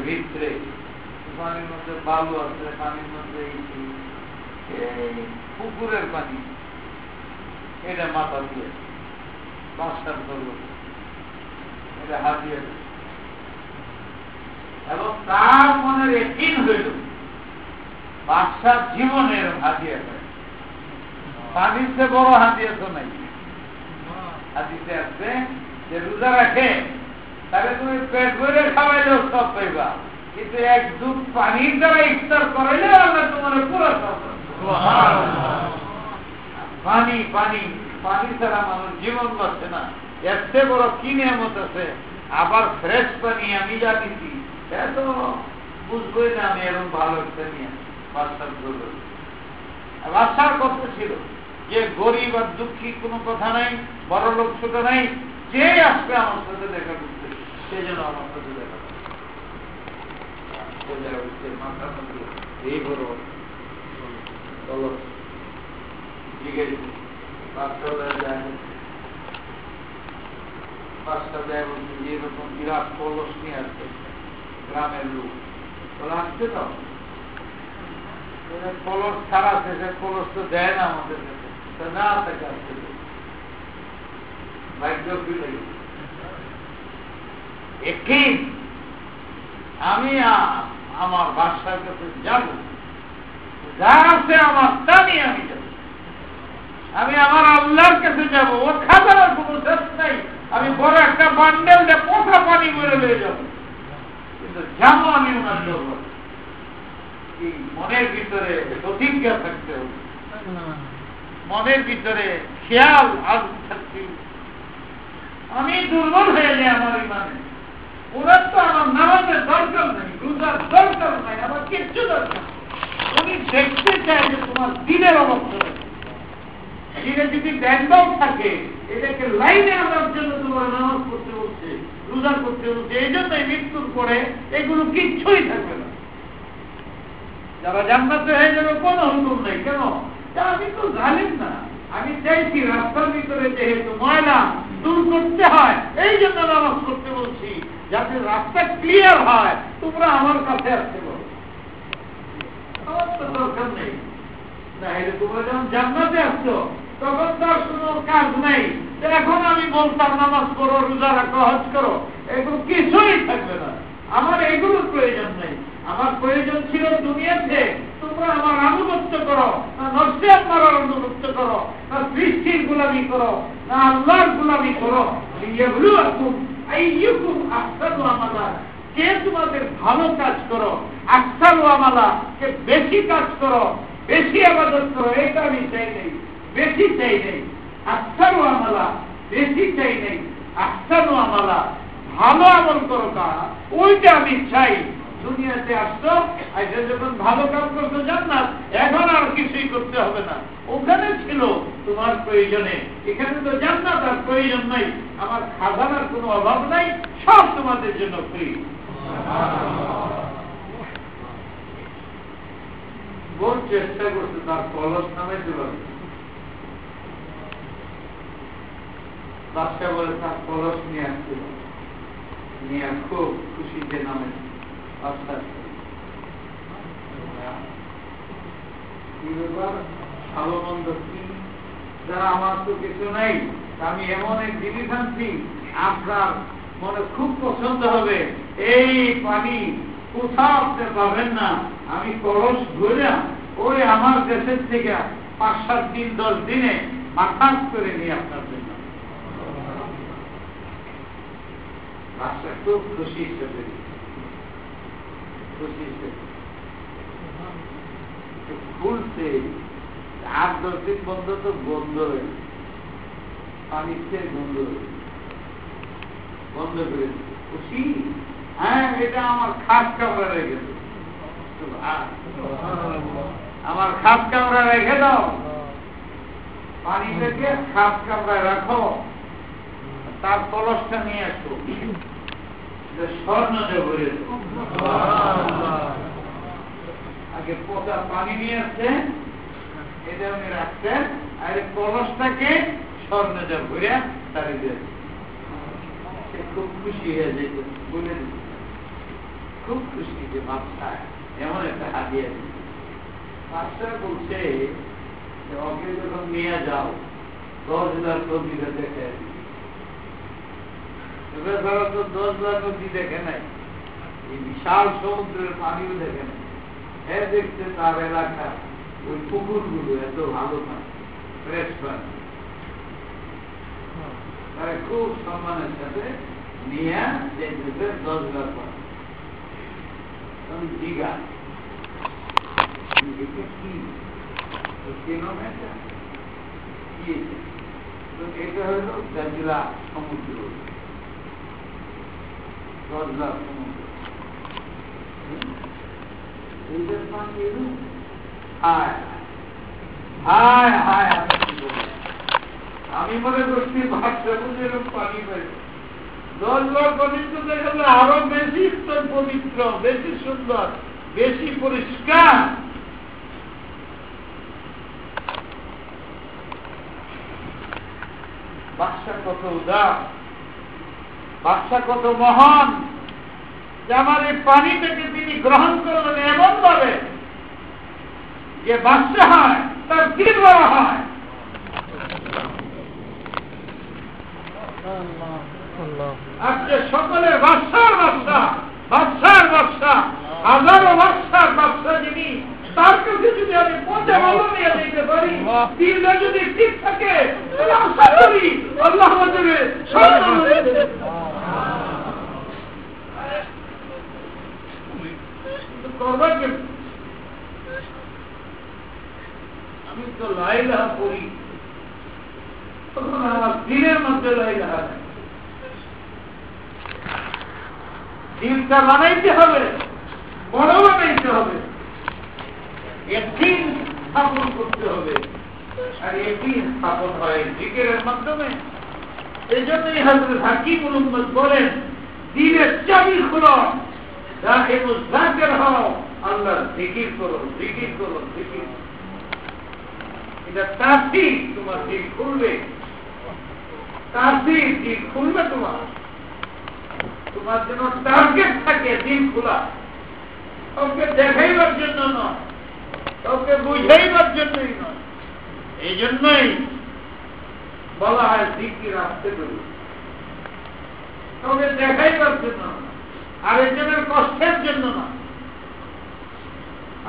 ভিতরে পানির মধ্যে বালু আছে, পানির মধ্যে পুকুরের পানি, এটা মাথা দিয়ে বাসার ধরল, এটা হাতিয়ে এবং তার মনের একদিন হইল বাদশার জীবনের হাতিয়ে পানিতে বড় হাতিয়ে তো নাই। হাতিতে আসছে যে রোজা রাখে তাহলে তুমি পেট ভরে খাওয়াইলেও সব পাইবা, কিন্তু 1 দুধ পানির দ্বারা ইফতার করাইলে আল্লাহ তোমার পুরো সব। পানি পানি পানি ছাড়া মানুষ জীবন বাঁচছে না, এর চেয়ে বড় কি নিয়ামত আছে আবার ফ্রেশ পানি আমি যা দিচ্ছি সে তো বুঝবোই না আমি এরকম ভালো একটা নিয়ে বাচ্চার ধরবে। বাচ্চার কথা ছিল যে গরিব আর দুঃখী কোনো কথা নাই, বড় লোক ছোট নাই, যে আসবে আমার সাথে দেখা করতে সে যেন আমার সাথে দেখা করতে মাথার মধ্যে এই বড় যেরকম বিরাট কলস নিয়ে আসছে গ্রামের লোক ওরা আসছে তো কলস ছাড়া আছে, সে কলস তো দেয় না আমাদের কাছে, না থেকে আসছে ভাগ্য একই আমি আমার বাসার কাছে যাব, যা আছে আমার তা নিয়ে আমি যাব, আমি আমার আল্লাহর কাছে যাব, ওর খাজানার কোনো শেষ নাই, আমি বড় একটা বান্ডেল দিয়ে পোথা পানি করে নিয়ে যাব, কিন্তু যাবো আমি ওনার জন্য। মনের ভিতরে প্রতিজ্ঞা থাকতে হবে, মনের ভিতরে খেয়াল আজ থাকতে, আমি দুর্বল হয়ে যাই আমার ইমানে, ওরা তো আমার নামাজের দরকার নেই, রোজার দরকার নাই, আমার কিচ্ছু দরকার। উনি দেখতে চায় যে তোমার দিনের অবস্থা, দিনে যদি ব্যাংকাও থাকে এটাকে লাইনে আনার জন্য তোমার নামাজ করতে বলছে, রোজা করতে বলছে, এই জন্যই মৃত্যুর পরে এগুলো কিচ্ছুই থাকবে না। যারা জান্নাতে হয়ে যাবে কোনো হুকুম নেই, কেন? আমি তো জানেন না, আমি চাইছি রাস্তার ভিতরে যেহেতু ময়লা দূর করতে হয়, এই জন্য নামাজ করতে বলছি, যাতে রাস্তা ক্লিয়ার হয়। তোমরা আমার কাছে আসতে বলো, আমার তো দরকার নেই। না হলে তোমরা যখন জান্নাতে আসছো তখন তার কোনো কাজ নেই, এখন আমি বলতাম নামাজ করো, রোজা রাখো, হজ করো, এগুলো কিছুই থাকবে না। আমার এগুলোর প্রয়োজন নেই, আমার প্রয়োজন ছিল দুনিয়াতে তোমরা আমার আনুগত্য করো, না নষ্ট আমার আনুগত্য করো, না সৃষ্টির গোলামি করো, না আল্লাহর গোলামি করো। কে তোমাদের ভালো কাজ করো, আহসানু আমালা, কে বেশি কাজ করো, বেশি ইবাদত করো, এটা আমি চাই নেই, বেশি চাই নেই। আহসানু আমালা, বেশি চাই নেই, আহসানু আমালা, ভালো আমল করো কা, ওইটা আমি চাই। দুনিয়াতে আসতো, আইসা যখন ভালো কাজ করতে জান্নাত, এখন আর কিছুই করতে হবে না। ওখানে ছিল তোমার প্রয়োজনে, এখানে তো জান্নাত আর প্রয়োজন নাই, আমার খাজানার কোনো অভাব নাই, সব তোমাদের জন্য ফ্রি। বহু চেষ্টা করছে তার কলস নামে দেওয়ার, বাচ্চা বলে তার কলস নিয়ে আসছিল, নিয়ে খুব খুশিতে নামে বাচ্চা কি ব্যাপার, ভালো মন্দ কি, যারা আমার তো কিছু নেই, আমি এমন এক জিনিস আনছি আপনার মনে খুব পছন্দ হবে, এই পানি কোথাও আপনি পাবেন না, আমি কলস ধরে ওই আমার দেশের থেকে 5-7 দিন 10 দিনে মাথাস করে নিয়ে আপনার জন্য। বাচ্চা খুব খুশি হিসেবে খুলছে 8-10 দিন বন্ধ, তো বন্ধ হয়ে পানি খেয়ে বন্ধ করে খুশি। হ্যাঁ, এটা আমার খাস কামরা রেখে দাও, আমার খাস কামরা রেখে দাও, পানি থেকে খাস কামরায় রাখো, তার কলসটা নিয়ে আসো, স্বর্ণ ভরে আগে পোকা পানি নিয়ে আসছে, এটা উনি রাখছেন, আর কলসটাকে স্বর্ণ ভরে তারি দিয়েছে। খুব খুশি হয়ে যেত, বলে দিত খুব খুশি যে বাচ্চা এমন একটা হাতিয়ে দিচ্ছে। বাচ্চা বলছে ওকে যখন নিয়ে যাও 10,000 নদীতে দেখে, ধরো তো 10,000 নদী দেখে নাই, এই বিশাল সমুদ্রের পানিও দেখে নাই, দেখছে তার এলাকা ওই পুকুরগুলো এত ভালো পানি, ফ্রেশ পানি, তারা খুব সম্মানের সাথে নিয়ে যেতে 10,000 পানি। দীঘা এটা হলো গাজিলা সমুদ্র, আমি মনে করছি ভাবছে বুঝে পানি পাই 10 বার পবিত্র দেখলে আরো বেশি পবিত্র, বেশি সুন্দর, বেশি পরিষ্কার। বাদশা কত উদার, বাদশা কত মহান যে আমার এই পানিটাকে তিনি গ্রহণ করলেন এমন ভাবে যে বাদশা হয় তার দিন বড় হয়। আজকে সকলের বাদশার বাদশা, বাদশার বাদশা, হাজারো বাদশার বাদশা যিনি, তার কাছে যদি আমি পচা ভালো নিয়ে দিতে পারি, দিনটা যদি ঠিক থাকে তাহলে আশা করি আল্লাহ দেবে। আমি তো লাইলাহা পড়ি, তখন আমার দিনের মধ্যে লাইলাহা নেই। দিনটা বানাইতে হবে, বড় বানাইতে হবে, একদিন স্থাপন করতে হবে। আর একদিন স্থাপন হয় জিকিরের মাধ্যমে। এই জন্যই হযরত হাকিমুল উম্মত বলেন, দিনের চাবি খুলো, জাকির হও, আল্লাহ জিকির করো, জিকির করো, জিকির। এটা তাসির, তোমার দিল খুলবে, তাসির দিল খুলবে তোমার। তোমার জন্য টার্গেট থাকে দিল খোলা, কাউকে দেখাইবার জন্য নয়, কাউকে বুঝাইবার জন্যই নয়। এই জন্যই বলা হয় জিকির আসতে পারি, কাউকে দেখাইবার জন্য না, আরেকজনের কষ্টের জন্য না,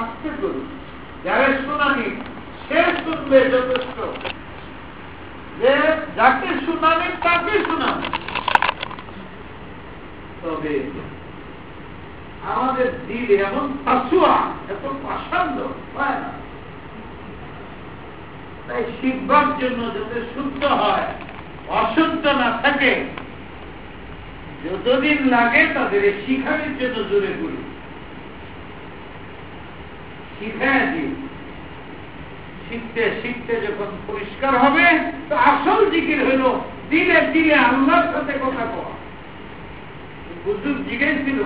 আসতে পারি। যারা শুনানি সে শুনবে যথেষ্ট, যে যাকে শুনানি তাকে শুনানি। তবে আমাদের দিল এমন পাশুয়া, এত পছন্দ হয় না, তাই শিখবার জন্য যাতে শুদ্ধ হয়, অশুদ্ধ না থাকে, যতদিন লাগে তাদের শিখানোর জন্য জোরে করি, শিখায় দিই। শিখতে শিখতে যখন পরিষ্কার হবে, তো আসল জিকির হইল দিলে দিলে আল্লাহর সাথে কথা কওয়া। বুজুর্গ জিজ্ঞেসছিল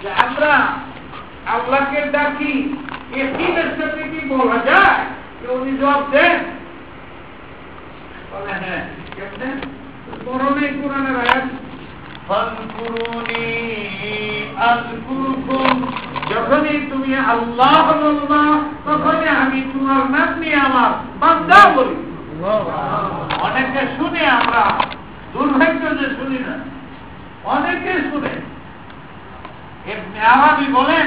যে আমরা আল্লাহকে ডাকি, ইয়াকিনের সাথে কি বলা যায়? উনি জবাব দেন, বলে হ্যাঁ। কেমনে? পরনে কোরআনের আয়াত, ফাযকুরুনি আযকুরুকুম, যখনই তুমি আল্লাহ বলবা তখনই আমি তোমার নাম নিয়ে আমার বান্দা বলি। অনেকে শুনে, আমরা দুর্ভাগ্য যে শুনি না, অনেকে শুনে। ইবনে আরাবী বলেন,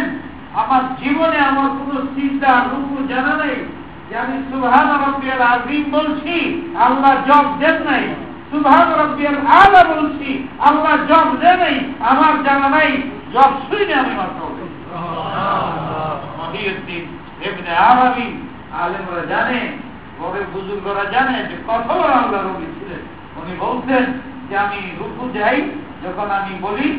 আমার জীবনে আমার কোন চিন্তা রুকু জানা নেই যে আমি সুবহান রাব্বিয়াল আযীম বলছি, আল্লাহ জব দেন নাই, সুবহান রাব্বিয়াল আলা বলছি, আল্লাহ জব দেন নাই, আমার জানা নাই, জব শুনে আমি মাত্র। মহিউদ্দিন ইবনে আরাবী আলেমরা জানে, বড় বুজুর্গরা জানে যে কত বড় আল্লাহর ওলি ছিলেন। উনি বলতেন যে আমি রুকু যাই, যখন আমি বলি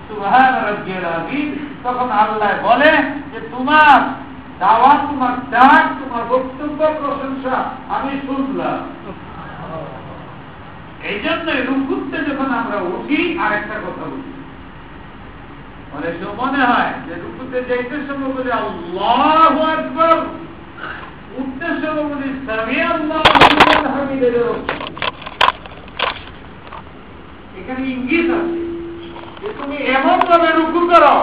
সুবহান রাব্বিয়াল আযীম, তখন আল্লাহ বলে যে তোমার দাওয়াত, তোমার ডাক, তোমার বক্তব্য, প্রশংসা আমি শুনলাম। এই জন্যই রুকুতে যখন আমরা উঠি, আরেকটা কথা বলি, অনেক সময় মনে হয় যে রুকুতে যাইতে সময় বলি আল্লাহু আকবার, উঠতে সময় বলি সামি আল্লাহু লিমান হামিদাহু। এখানে ইঙ্গিত আছে যে তুমি এমন ভাবে রুকু করো,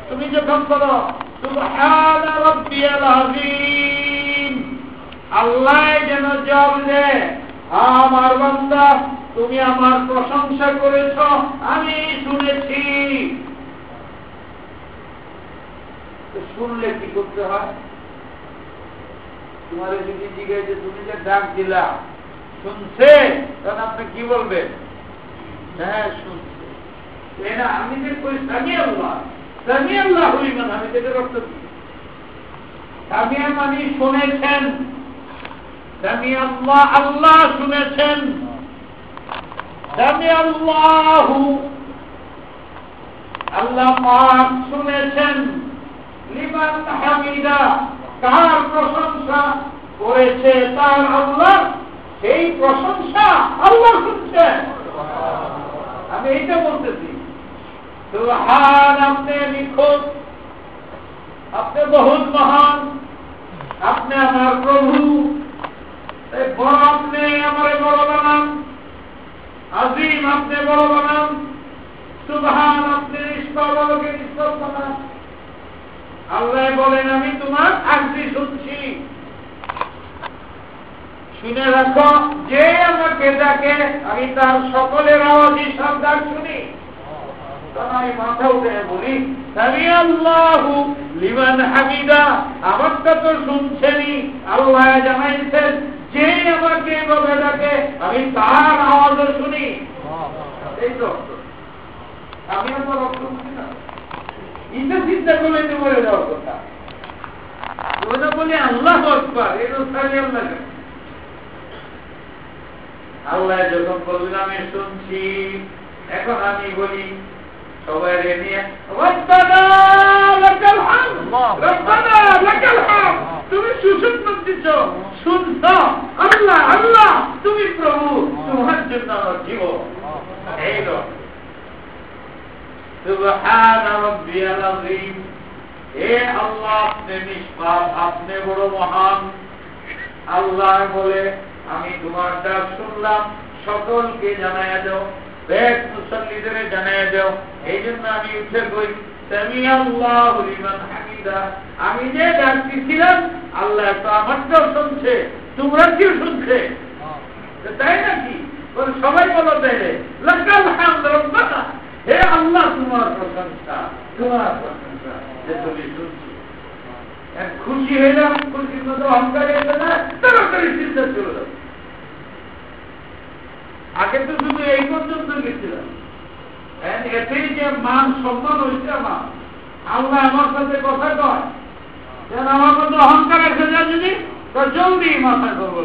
তুমি যখন বলো সুবহান রাব্বিয়াল আযীম, আল্লাহ যেন জবাব দেয়, আমার বান্দা তুমি আমার প্রশংসা করেছ, আমি শুনেছি। শুনলে কি করতে হয়? তোমার যদি জিজ্ঞাসা যে তুমি যে ডাক দিলা শুনছে, তখন আপনি কি বলবেন? হ্যাঁ শুনছে। না, আমি যে কই সামি আল্লাহ, সামি আল্লাহ লিমান, আমি যেটা রক্ত সামিয়া মানে শুনেছেন, সামি আল্লাহ, আল্লাহ শুনেছেন। সামি আল্লাহু, আল্লাহ পাক শুনেছেন, লিমান হামিদা, কার প্রশংসা করেছে তার আল্লাহ, সেই প্রশংসা আল্লাহ শুনছেন। আমি এইটা বলতেছি, সুবহান, আপনি নিখুঁত, আপনি বহুত মহান, আপনি আমার প্রভু, বড় আপনি আমারে বড় বানান, আজিম আপনি বড় বানান, সুবহান আপনি নিষ্পালকে নিষ্পাল বানান। আল্লাহ বলেন আমি তোমার আরজি শুনছি। শুনে রাখো, যে আমাকে ডাকে আমি তার সকলের আওয়াজই সব ডাক শুনি। আমি মাথা উঠে বলি সামি আল্লাহু লিমান হামিদা, আমারটা তো শুনছেনই, আল্লাহ জানাইছেন যে আমাকে এভাবে ডাকে আমি তার আওয়াজও শুনি। এই তো আমি আমার অর্থ বুঝি না, এটা চিন্তা করলে তো বলে দেওয়ার কথা। ওটা বলি আল্লাহ আকবার, এটা সামি আল্লাহ। আল্লাহ যখন বললেন আমি শুনছি, এখন আমি বলি সবাই নিয়ে রব্বানা লাকাল হামদ, রব্বানা লাকাল হামদ, তুমি সুসংবাদ দিচ্ছ, শুনছ, আল্লাহ আল্লাহ তুমি প্রভু, তোমার জন্য আমার জীবন। এই তো সুবহান রাব্বিয়াল আযীম, হে আল্লাহ আপনি নিষ্পাপ, আপনি বড় মহান। আল্লাহ বলে আমি তোমার ডাক শুনলাম, সকলকে জানাইয়া দাও, বেদ মুসল্লিদের জানাইয়া দাও। এই জন্য আমি উঠে কই সামি আল্লাহু লিমান হামিদা, আমি যে ডাকতেছিলাম আল্লাহ তো আমারটাও শুনছে, তোমরা কি শুনছে, তাই নাকি? সবাই বলো তাইলে লাকাল হামদ রব্বানা, হে আল্লাহ তোমার প্রশংসা, তোমার প্রশংসা যে তুমি শুনছো। খুশি হইলাম, খুশির মতো অহংকার এসে না, তাড়াতাড়ি চিন্তা চলে যাবে। আগে তো শুধু এই পর্যন্ত গেছিলাম, এতেই যে মান সম্মান হয়েছে আমার, আল্লাহ আমার সাথে কথা কয়, যেন আমার মধ্যে অহংকার এসে যায় যদি, তো জলদি মাথায় করবো।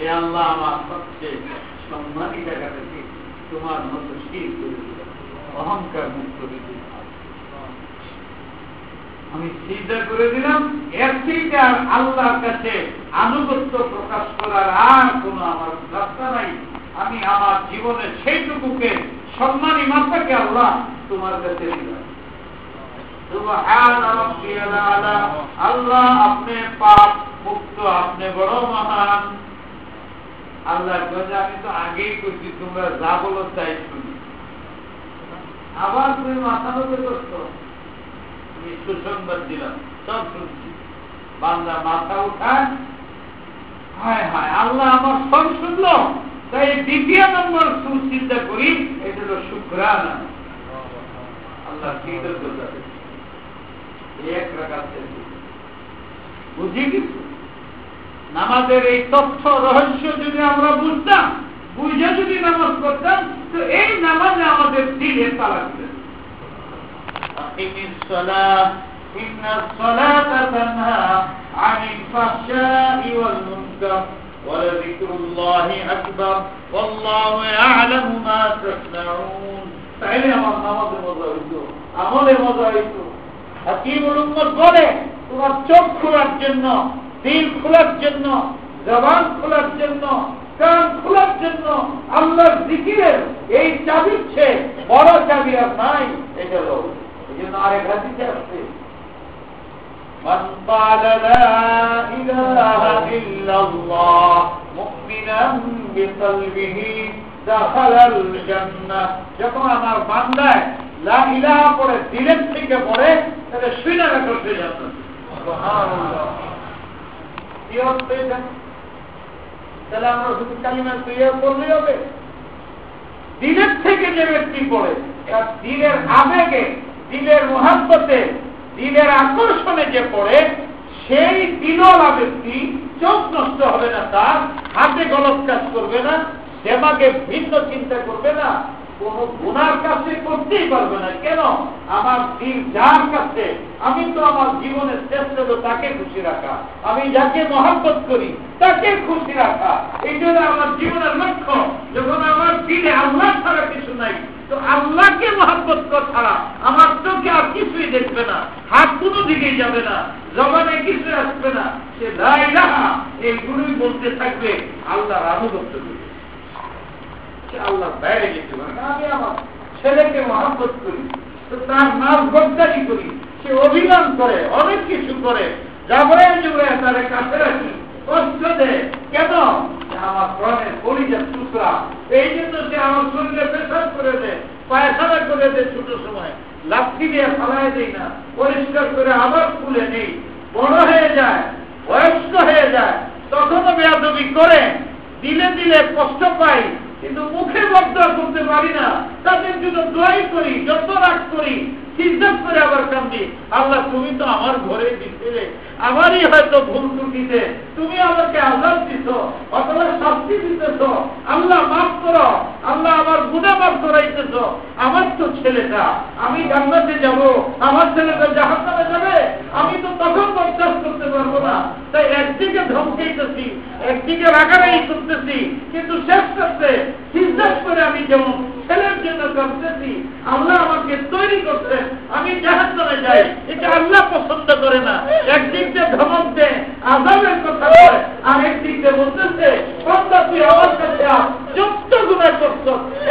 এ আল্লাহ আমার সবচেয়ে সম্মানী জায়গাটাকে তোমার মতো স্থির করে দিল, অহংকার মুক্ত করে দিল। আমি চিন্তা করে দিলাম, এর থেকে আর আল্লাহর কাছে আনুগত্য প্রকাশ করার আর কোন আমার রাস্তা নাই। আমি আমার জীবনের সেইটুকুকে সম্মানী মাত্রাকে আল্লাহ তোমার কাছে দিলাম। সুবহান রাব্বিয়াল আলা, আল্লাহ আপনি পাপ মুক্ত, আপনি বড় মহান। আল্লাহ বলে আমি তো আগেই কইছি তোমরা যা বলো তাই শুনি, আবার তুমি মাথা নত করছো, সুসংবাদ দিলাম, সব শুনছি। বান্দা মাথা উঠায়, হায় হায় আল্লাহ আমার সব শুনলো, তাই দ্বিতীয় নম্বর সুচিন্তা করি, এটা হলো শুকরানা। আল্লাহ কৃতজ্ঞতা এক রাকাত বুঝি কিছু। নামাজের এই তথ্য রহস্য যদি আমরা বুঝতাম, বুঝে যদি নামাজ পড়তাম, তো এই নামাজে আমাদের দিলে তালা দিলেন। أقم الصلاة إن الصلاة تنهى عن الفحشاء والمنكر ولذكر الله أكبر والله يعلم ما تصنعون। তাইলে আমার নামাজে মজা হইতো, আমলে মজা হইতো। হাকিমুল উম্মত বলে তোমার চোখ খোলার জন্য, দিল খোলার জন্য, জবান খোলার জন্য, কান খোলার জন্য আল্লাহর জিকিরের এই চাবির চেয়ে বড় চাবি আর নাই। এটা হলো আরেক হাদিসে আছে, মান ক্বালা লা ইলাহা ইল্লাল্লাহ মুমিনান বিকলবিহি দাখালাল জান্নাহ। যখন আমার বান্দায় লা ইলাহা পড়ে, দিলের থেকে পড়ে, তাহলে শুনে রাখো সে জান্নাত। সুবহানাল্লাহ। কি অর্থ এটা? তাহলে আমরা শুধু কালিমা তৈরি করলেই হবে? দিলের থেকে যে ব্যক্তি পড়ে, তার দিলের আবেগে, দিলের মুহাব্বতে, দিলের আকর্ষণে যে পড়ে, সেই দিলওয়ালা ব্যক্তি চোখ নষ্ট হবে না, তার হাতে গলত কাজ করবে না, দেমাগে ভিন্ন চিন্তা করবে না, কোন গুনার কাছে করতেই পারবে না। কেন? আমার দিন যার কাছে, আমি তো আমার জীবনের চেষ্টা তো তাকে খুশি রাখা, আমি যাকে মহব্বত করি তাকে খুশি রাখা। এই জন্য আমার জীবনের লক্ষ্য, যখন আমার দিলে আল্লাহ ছাড়া কিছু নাই, তো আল্লাহকে মহব্বত ছাড়া আমার চোখে আর কিছুই দেখবে না, হাত কোনো দিকেই যাবে না, জবানে কিছু আসবে না, সে লা ইলাহা এইগুলোই বলতে থাকবে, আল্লাহর আনুগত্য করবে। আল্লাহর বাইরে যেতে পারে না। আমি আমার ছেলেকে মহব্বত করি, তো তার নাম গদ্দারি করি, সে অভিমান করে, অনেক কিছু করে, যাবে যুগে তার কাছে রাখি, কষ্ট দেয়। কেন? আমার প্রাণের পরিজাত টুকরা। এই জন্য সে আমার শরীরে পেশাব করে দেয়, পায়খানা করে দেয়, ছোট সময় লাঠি দিয়ে ফালাই দেয় না, পরিষ্কার করে আবার খুলে নেই। বড় হয়ে যায়, বয়স্ক হয়ে যায়, তখনও বেয়াদবি করে, দিলে দিলে কষ্ট পাই, কিন্তু মুখে বদয়া করতে পারি না। তাদের জন্য দোয়াই করি, যত রাগ করি, চিন্তাপ করে আবার কান্দি, আল্লাহ তুমি তো আমার ঘরে দিছিলে, আমারই হয়তো ভুল ত্রুটিতে তুমি আমাকে আযাব দিত, অথবা শাস্তি দিতেছ, আল্লাহ মাফ করো, আল্লাহ আমার গুনাহ মাফ করাইতেছ। আমার তো ছেলেটা, আমি জান্নাতে যাব, আমার ছেলেটা জাহান্নামে যাবে, আমি তো তখন বরদাস্ত করতে পারবো না। তাই একদিকে ধমকাইতেছি, একদিকে রাগারাগি করতেছি, কিন্তু শেষ করতে চিন্তাপ করে আমি যেমন ছেলের জন্য করতেছি, আল্লাহ আমাকে তৈরি করতে, আমি জাহান্নামে যাই, এটা আল্লাহ পছন্দ করে না। একদিক দিয়ে ধমক দেয়, আযাবের কথা বলে, আর একদিক দিয়ে বলতেছে বান্দা তুই আমার কাছে আস, যত গুনাহ করছ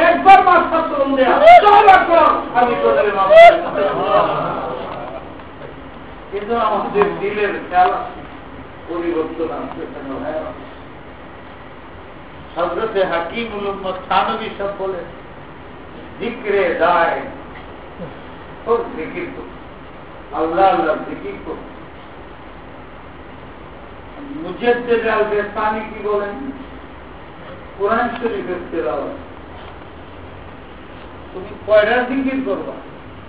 একবার মাথা তুলে দেয়া, তওবা কর, আমি তোদের মাফ করে দেব। কিন্তু আমাদের দিলের খেলা পরিবর্তন আসছে কেন? হযরত হাকিমুল উম্মত থানভী সব বলে জিক্রে দায় ও জিকির কর, আল্লাহ আল্লাহ জিকির কর। মুজাদ্দিদ আল-বাস্তামি কি বলেন? কোরআন শরীফের তেলাওয়াত তুমি কয়টা জিকির করবা?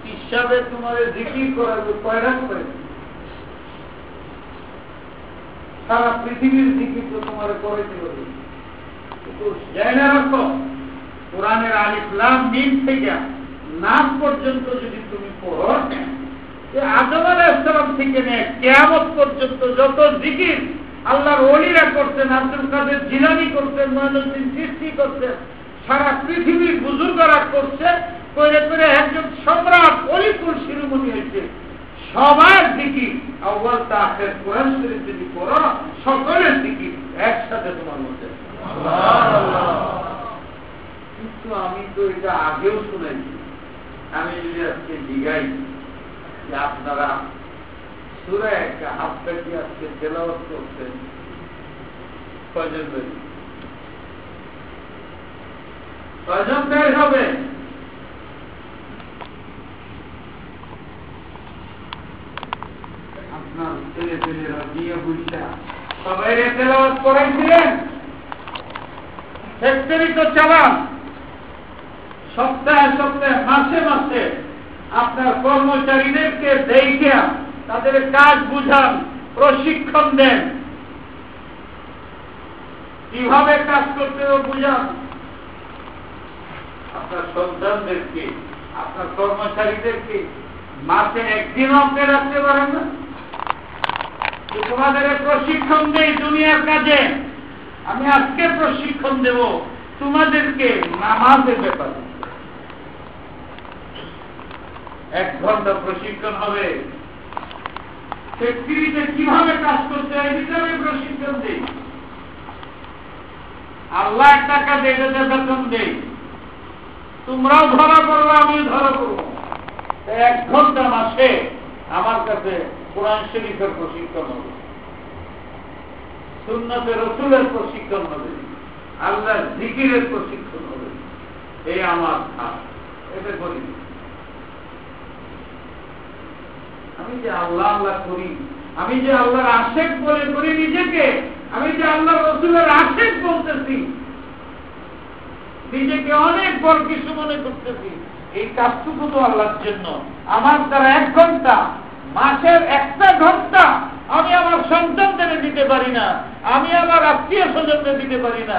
হিসাবে তোমার জিকির করাবে কয়টা করে? সারা পৃথিবীর জিকির তো তোমার করেছিল, কিন্তু জেনে রাখো কোরআনের আলিফ লাম মিম থেকে নাম পর্যন্ত যদি তুমি পড়ো, আদম আলাইহিস সালাম থেকে নিয়ে কিয়ামত পর্যন্ত যত জিকির আল্লাহর ওলিরা করতেন, আব্দুল কাদের জিলানী করতেন, মঈনুদ্দিন চিশতি করতেন, সারা পৃথিবীর বুজুর্গরা করছে, করে করে একজন সম্রাট অলিকুল শিরোমণি হয়েছে। সবার জিকির আউয়াল তা আখির কোরআন শরীফ যদি পড়ো, সকলের জিকির একসাথে তোমার মধ্যে। কিন্তু আমি তো এটা আগেও শুনেছি, আমি যদি আজকে জিগাই যে আপনারা সূরা কাহফটা কি আজকে তেলাওয়াত করছেন কয়জন বের হবে? আপনার ছেলে ছেলেরা বিয়ে বুঝটা সবাই তেলাওয়াত করাইছিলেন, ফ্যাক্টরি তো চালান, সপ্তাহে সপ্তাহে মাসে মাসে আপনার কর্মচারীদেরকে দেখিয়া তাদের কাজ বুঝান, প্রশিক্ষণ দেন, কিভাবে কাজ করতে বুঝান। আপনার সন্তানদেরকে, আপনার কর্মচারীদেরকে মাসে একদিনও আপনি রাখতে পারেন না? তোমাদের প্রশিক্ষণ দেই দুনিয়ার কাজে। আমি আজকে প্রশিক্ষণ দেব তোমাদেরকে নামাজের ব্যাপারে। 1 ঘন্টা প্রশিক্ষণ হবে, ফ্যাক্টরিতে কিভাবে কাজ করতে হয় এই বিষয়ে প্রশিক্ষণ দেই। আল্লাহ টাকা দেয়, বেতন দেই, তোমরাও ধরা করবো, আমিও ধরা করবো। 1 ঘন্টা মাসে আমার কাছে কোরআন শরীফের প্রশিক্ষণ হবে, সুন্নতে রাসূলের প্রশিক্ষণ হবে, আল্লাহর জিকিরের প্রশিক্ষণ হবে। এই আমার কাজ, এটা করি। আমি যে আল্লাহ আল্লাহ করি, আমি যে আল্লাহর আশেক বলে করি নিজেকে, আমি যে আল্লাহ রাসূলের আশেক বলতেছি, নিজেকে অনেক বড় কিছু মনে করতেছি, এই কাজটুকু তো আল্লাহর জন্য। আমার দ্বারা 1 ঘন্টা, মাসের 1টা ঘন্টা আমি আমার সন্তানদের দিতে পারি না, আমি আমার আত্মীয় স্বজনদের দিতে পারি না,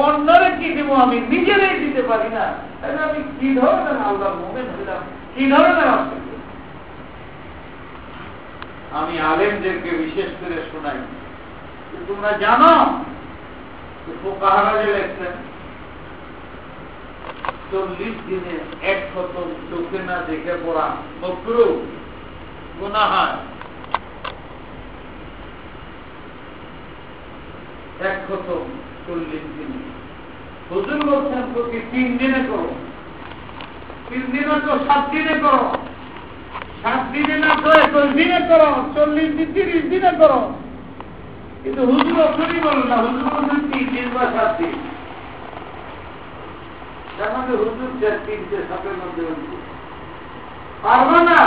অন্যরে কি দিব, আমি নিজেরাই দিতে পারি না, তাহলে আমি কি ধরনের আল্লাহর মুমিন হইলাম, কি ধরনের আছি? আমি আলেমদেরকে বিশেষ করে শোনাই, তোমরা জানো ফুকাহারা যে লেখছেন 40 দিনে 1 খতম চোখে না দেখে পড়া মাকরুহ, গুনাহ হয়। 1 খতম 40 দিনে। হুজুর বলছেন তোকে 3 দিনে করো, 3 দিনে তো 7 দিনে করো, 7 দিনে না তো 21 দিনে করো, 40 দিন 30 দিনে করো। কিন্তু হুজুর অসুরই বলেন না, হুজুর বলছেন 3 দিন বা 7 দিন। তার মানে হুজুর 3-7 মধ্যে পারবে না।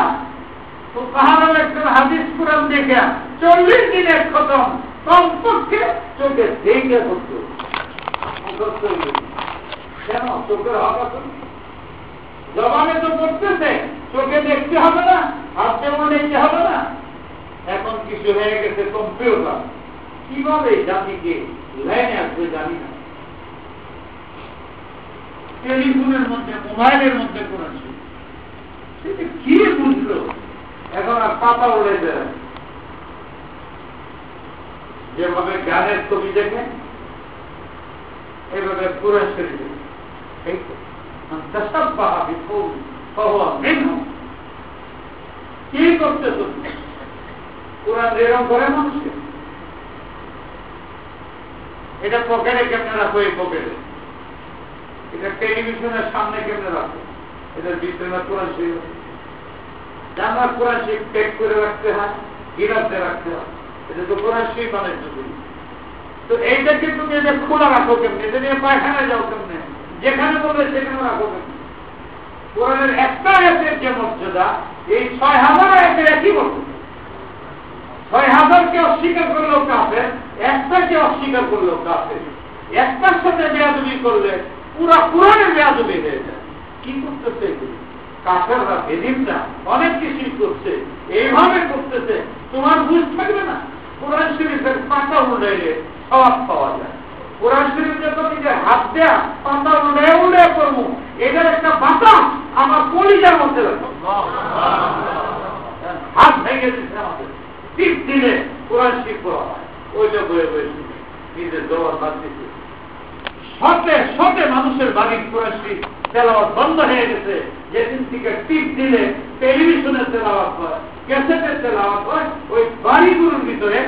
তো কাহার একটা হাদিস কোরআন দেখে 40 দিনে খতম কমপক্ষে চোখে দেখে করতে, কেন চোখের হক আছে, জবানে তো করতেছে, চোখে দেখতে হবে না, হাত যেমন দেখতে হবে না। এখন কিছু হয়ে গেছে কম্পিউটার, কিভাবে জাতিকে লাইনে আসবে জানি না। টেলিফোনের মধ্যে, মোবাইলের মধ্যে করেছে, সেটা কি বুঝলো? এখন আর পাতা উড়ে যায়। যেভাবে গানের ছবি দেখে এভাবে কোরআন শরীফ কি করতে কোরআন এরকম করে মানুষকে? এটা পকেটে কেমনে রাখো, এই পকেটে, এটা টেলিভিশনের সামনে কেমনে রাখো, এটার ভিতরে কোরআন শরীফ, জানার কোরআন শরীফ প্যাক করে রাখতে হয়, গিরাতে রাখতে হয়, এটা তো কোরআন শরীফ বানাইতে হবে। তো এইটাকে তুমি এটা খোলা রাখো কেমনে, এটা নিয়ে পায়খানায় যাও কেমনে, যেখানে বলবে সেখানে রাখো কেমনে? কোরআনের একটা আয়াতের যে মর্যাদা, এই 6000 আয়াতের একই মর্যাদা। 6000কে অস্বীকার করলেও কাফের, একটাকে অস্বীকার করলেও কাফের। একটার সাথে বেয়াদবি করলে পুরা কোরআনের বেয়াদবি হয়ে যায়। কি করতেছে এগুলি? কাফেররা বেদিনটা অনেক কিছুই করছে, এইভাবে করতেছে, তোমার বুঝ থাকবে না। কোরআন শরীফের পাতা উল্টাইলে সওয়াব পাওয়া যায়। কোরআন শরীফ যখন নিজের হাত দেয়া পাতা উল্টায় উল্টায় করবো, এটার একটা বাতাস আমার কলিজার মধ্যে রাখবো। হাত ভেঙে দিচ্ছে আমাদের, টিপ দিলে কোরআন শরীফ পড়া হয়, ওইটা বয়ে বয়ে নিজের জবান বাদ দিচ্ছে। শতে শতে মানুষের বাড়ির কোরআন শরীফ তেলাওয়াত বন্ধ হয়ে গেছে, যেদিন থেকে টিপ দিলে টেলিভিশনের তেলাওয়াত হয়, ক্যাসেটের তেলাওয়াত হয়, ওই বাড়িগুলোর ভিতরে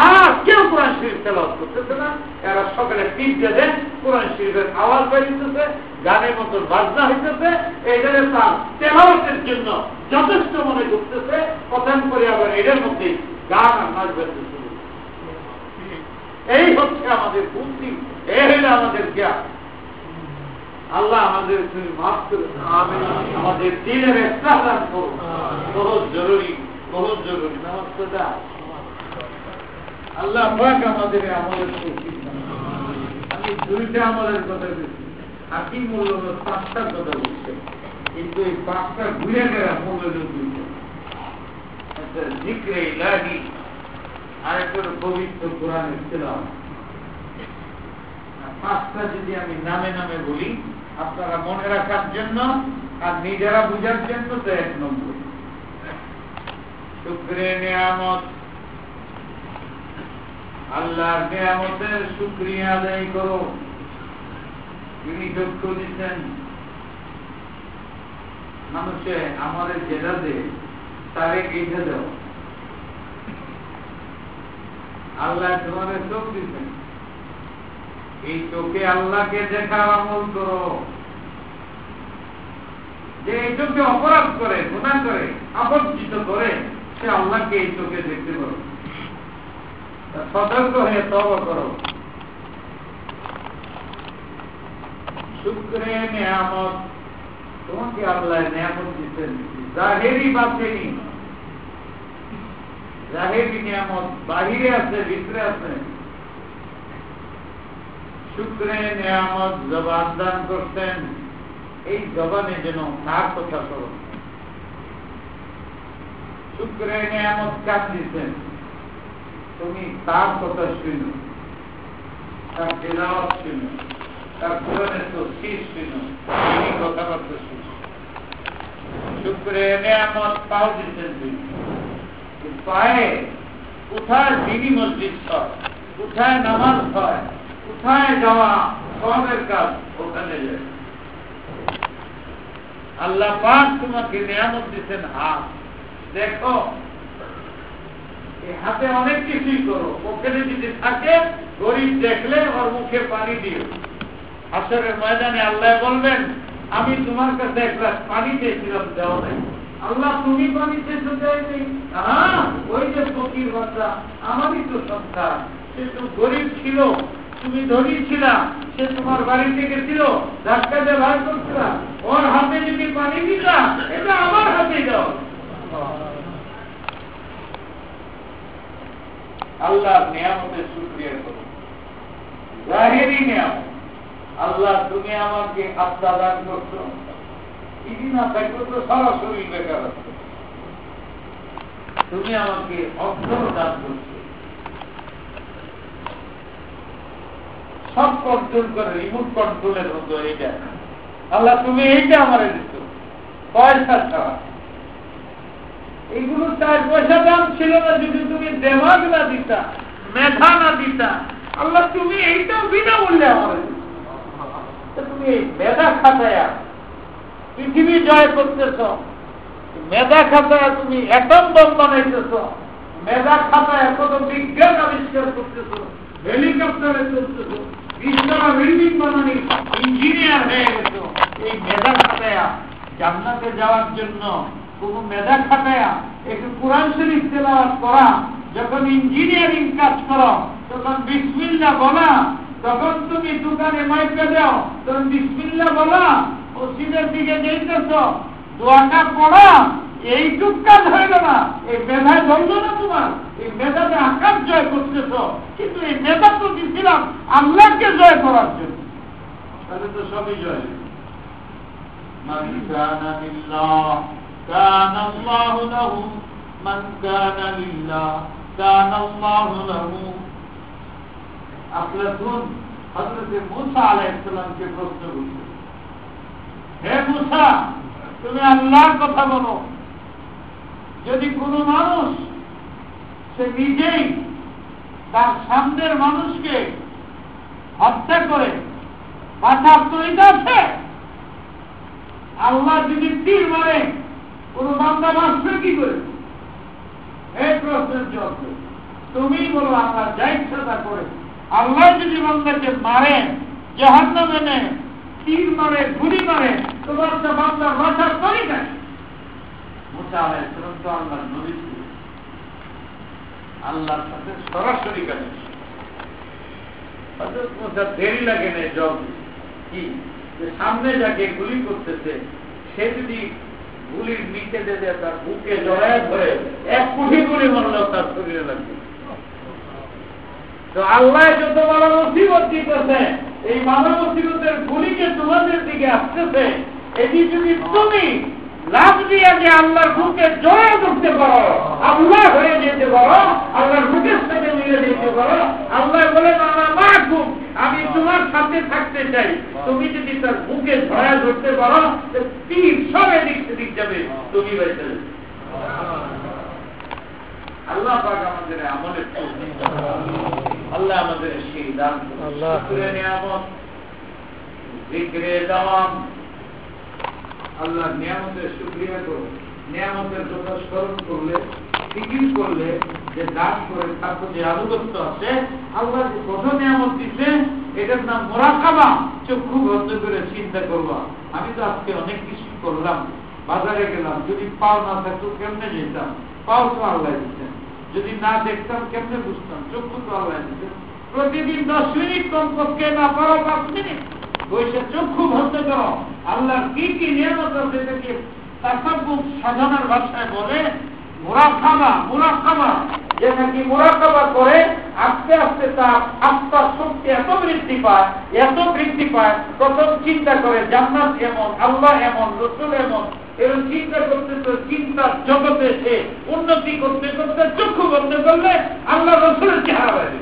আর কেউ কোরআন শরীফ তেলাওয়াত করতেছে না। এরা সকালে টিপ দিয়ে কোরআন শরীফের আওয়াজ বেরিয়েছে, গানের মতন বাজনা হইতেছে, এইটারে তার তেলাওয়াতের জন্য যথেষ্ট মনে করতেছে, প্রধান করে আবার এদের মধ্যেই গান আর নাচ বেরোতে শুরু। এই হচ্ছে আমাদের বুদ্ধি, এই হইলে আমাদের জ্ঞান। আল্লাহ আমাদের তুমি মাফ করে আমাদের দিনের ইসলাহ দান করুন। বহুত জরুরি, বহুত জরুরি। নমস্কার। আল্লাহ পাক আমাদের আমলের তৌফিক দান করুন। আমি 2টা আমলের কথা বলছি, হাকিম মূল্য 5টার কথা বলছি, কিন্তু এই 5টা ঘুরে গেলে মূল্য 2টা। একটা জিক্রে ইলাহি, আরেকটা পবিত্র কোরআনের তেলাওয়াত। 5টা যদি আমি নামে নামে বলি আপনারা মনে রাখার জন্য আর নিজেরা বুঝার জন্য, তো 1 নম্বর শুকরে নিয়ামত। আল্লাহর নিয়ামতের শুকরিয়া আদায় করো। তিনি চক্ষু দিচ্ছেন, মানুষে আমাদের যেটা দে তারে গেঁথে দাও। আল্লাহ তোমাদের চোখ দিচ্ছেন, এই চোখে আল্লাহকে দেখার আমল করো। যে এই চোখে অপরাধ করে, গুনাহ করে, আবর্জিত করে, সে আল্লাহকে এই চোখে দেখতে পারো, সতর্ক হয়ে তওবা করো। শুকরে নিয়ামত, তোমাকে আল্লাহ নিয়ামত দিচ্ছেন, জাহেরি বাতিনি। জাহেরি নিয়ামত বাহিরে আছে, ভিতরে আছে। শুকরে নিয়ামত জবান দান করতেন, এই জবানে যেন তার কথা করো। শুকরে নিয়ামত কাজ দিচ্ছেন, তুমি তার কথা শুনো, তার তেলাওয়াত শুনো। তার কোরআনের তো শীষ ছিল তিনি কথাবার্তা শীষ শুক্রে নিয়ামত পাও দিচ্ছেন তিনি পায়ে কোথায় দিনী মসজিদ হয়, কোথায় নামাজ হয়, কোথায় যাওয়া সবের কাজ ওখানে যায়। আল্লাহ পাক তোমাকে নিয়ামত দিচ্ছেন হাত, দেখো এই হাতে অনেক কিছুই করো, ওখানে যদি থাকে গরিব দেখলে ওর মুখে পানি দিও। হাসরের ময়দানে আল্লাহ বলবেন আমি তোমার কাছে এক গ্লাস পানি চেয়েছিলাম, দেওয়া নাই। আল্লাহ তুমি পানি চেয়েছো, দেয়নি। ওই যে ফকির বাচ্চা আমারই তো সন্তান, সে তো গরিব ছিল, তুমি ধনী ছিলা, সে তোমার বাড়ি থেকে ছিল, ধাক্কা দিয়ে বার করছিলা, ওর হাতে যদি পানি দিলা এটা আমার হাতে দাও। আল্লাহ নিয়ামতের শুকরিয়া করো। জাহেরি নিয়ামত, আল্লাহ তুমি আমাকে আত্মা দান করছো, ইদি না থাকলে তো সারা শরীর বেকার আছে। তুমি আমাকে অন্তর দান করছো, সব কন্ট্রোল করে, রিমোট কন্ট্রোলের মতো এইটা আল্লাহ তুমি এইটা আমার দিচ্ছ, পয়সা ছাড়া। এইগুলো 4 পয়সা দাম ছিল না যদি তুমি দেমাগ না দিতা, মেধা না দিতা। আল্লাহ তুমি এইটা বিনামূল্যে আমার দিচ্ছ। তুমি মেধা খাতায়া পৃথিবী জয় করতেছ, মেধা খাতায় তুমি অ্যাটম বম বানাইতেছ, মেধা খাতায় কত বিজ্ঞান আবিষ্কার করতেছ, হেলিকপ্টারে চলতেছ, বিশতলা বিল্ডিং বানানি ইঞ্জিনিয়ার হয়ে গেছ। এই মেধা খাতায়া জান্নাতে যাওয়ার জন্য কোন মেধা খাটায়া একটু কোরআন শরীফ তেলাওয়াত করা, যখন ইঞ্জিনিয়ারিং কাজ করো তখন বিসমিল্লাহ বলা, তখন তুমি দোকানে মাইকে দাও তখন বিসমিল্লাহ বলা, মসজিদের দিকে যাইতেছ দোয়াটা পড়া, এইটুক কাজ হইল না। এই মেধায় ধরল না তোমার, এই মেধাতে আকাশ জয় করতেছ, কিন্তু এই মেধা তো দিচ্ছিলাম আল্লাহকে জয় করার জন্য, তাহলে তো সবই জয়। মান কানা লিল্লাহ কানা আল্লাহু লাহু, মান কানা লিল্লাহ কানা আল্লাহু লাহু। আফলাতুন হযরত মুসা আলাইহিস সালামকে প্রশ্ন করলেন, হে মুসা তুমি আল্লাহর কথা বলো, যদি কোনো মানুষ সে নিজেই তার সামনের মানুষকে হত্যা করে বাঁচার তরিকা আছে? আল্লাহ যদি তীর মারে কোন বান্দা বাঁচবে কি করে? এই প্রশ্নের জবাব তুমি বলো আল্লাহ যা ইচ্ছা তা করে। আল্লাহ যদি বান্দাকে মারে, জাহান্নামে নেয়, তীর মারে, গুলি মারে, তোমার তো বান্দা বাঁচার তরিকা। মুসা আলাইহিস সালাম তো আল্লাহর নবী ছিল, আল্লাহর সাথে সরাসরি কানেকশন। হযরত মুসা দেরি লাগে না জব কি যে সামনে যাকে গুলি করতেছে সে যদি গুলির নিচে দিয়ে তার বুকে জড়ায় ধরে 1 কোটি গুলি মারলেও তার শরীরে লাগবে। তো আল্লাহ যত বড় মুসিবত দিতেছে, এই মানব মুসিবতের গুলিকে তোমাদের দিকে আসতেছে, এটি যদি তুমি লাভ দিয়ে যে আল্লাহর বুকে জড়ায় ধরতে পারো, আল্লাহ হয়ে যেতে পারো, আল্লাহর বুকের সাথে মিলে যেতে পারো, আল্লাহ বলে আমি তোমার সাথে থাকতে চাই। তুমি যদি তার বুকে জড়ায় ধরতে পারো, তীর সবে দিক সেদিক যাবে, তুমি বেঁচে যাবে। আল্লাহ পাক আমাদের আমলের তৌফিক দান করুন, আল্লাহ আমাদের সেই দান করুন। শুকরিয়া নিয়ামত, জিকিরে দাওয়াম, আল্লাহর নিয়ামতের শুকরিয়া করুন। নিয়ামতের কথা স্মরণ করলে, জিকির করলে, যে দান করে তারপর যে আনুগত্য আছে, আল্লাহ যে কত নিয়ামত দিচ্ছে এটার নাম মুরাকাবা। চক্ষু বন্ধ করে চিন্তা করবা, আমি তো আজকে অনেক কিছু করলাম, বাজারে গেলাম, যদি পাও না থাকতো কেমনে যেতাম? পাও তো আল্লাহ দিচ্ছেন, যদি না দেখতাম কেমনে বুঝতাম? চক্ষু তো আল্লাহ দিচ্ছেন। প্রতিদিন 10 মিনিট কমপক্ষে, না পারো 5 মিনিট বসে চক্ষু বন্ধ করো, আল্লাহর কি কি নিয়ামত আছে এটাকে তাসাব্বুহ সাধনার ভাষায় বলে মুরাকাবা। মুরাকাবা যে নাকি মুরাকাবা করে আস্তে আস্তে তার আত্মার শক্তি এত বৃদ্ধি পায়, এত বৃদ্ধি পায়, প্রথম চিন্তা করে জান্নাত এমন, আল্লাহ এমন, রাসূল এমন, এরকম চিন্তা করতে তো চিন্তার জগতে সে উন্নতি করতে করতে চক্ষু বন্ধ করলে আল্লাহ রাসূলের চেহারা বাইরে,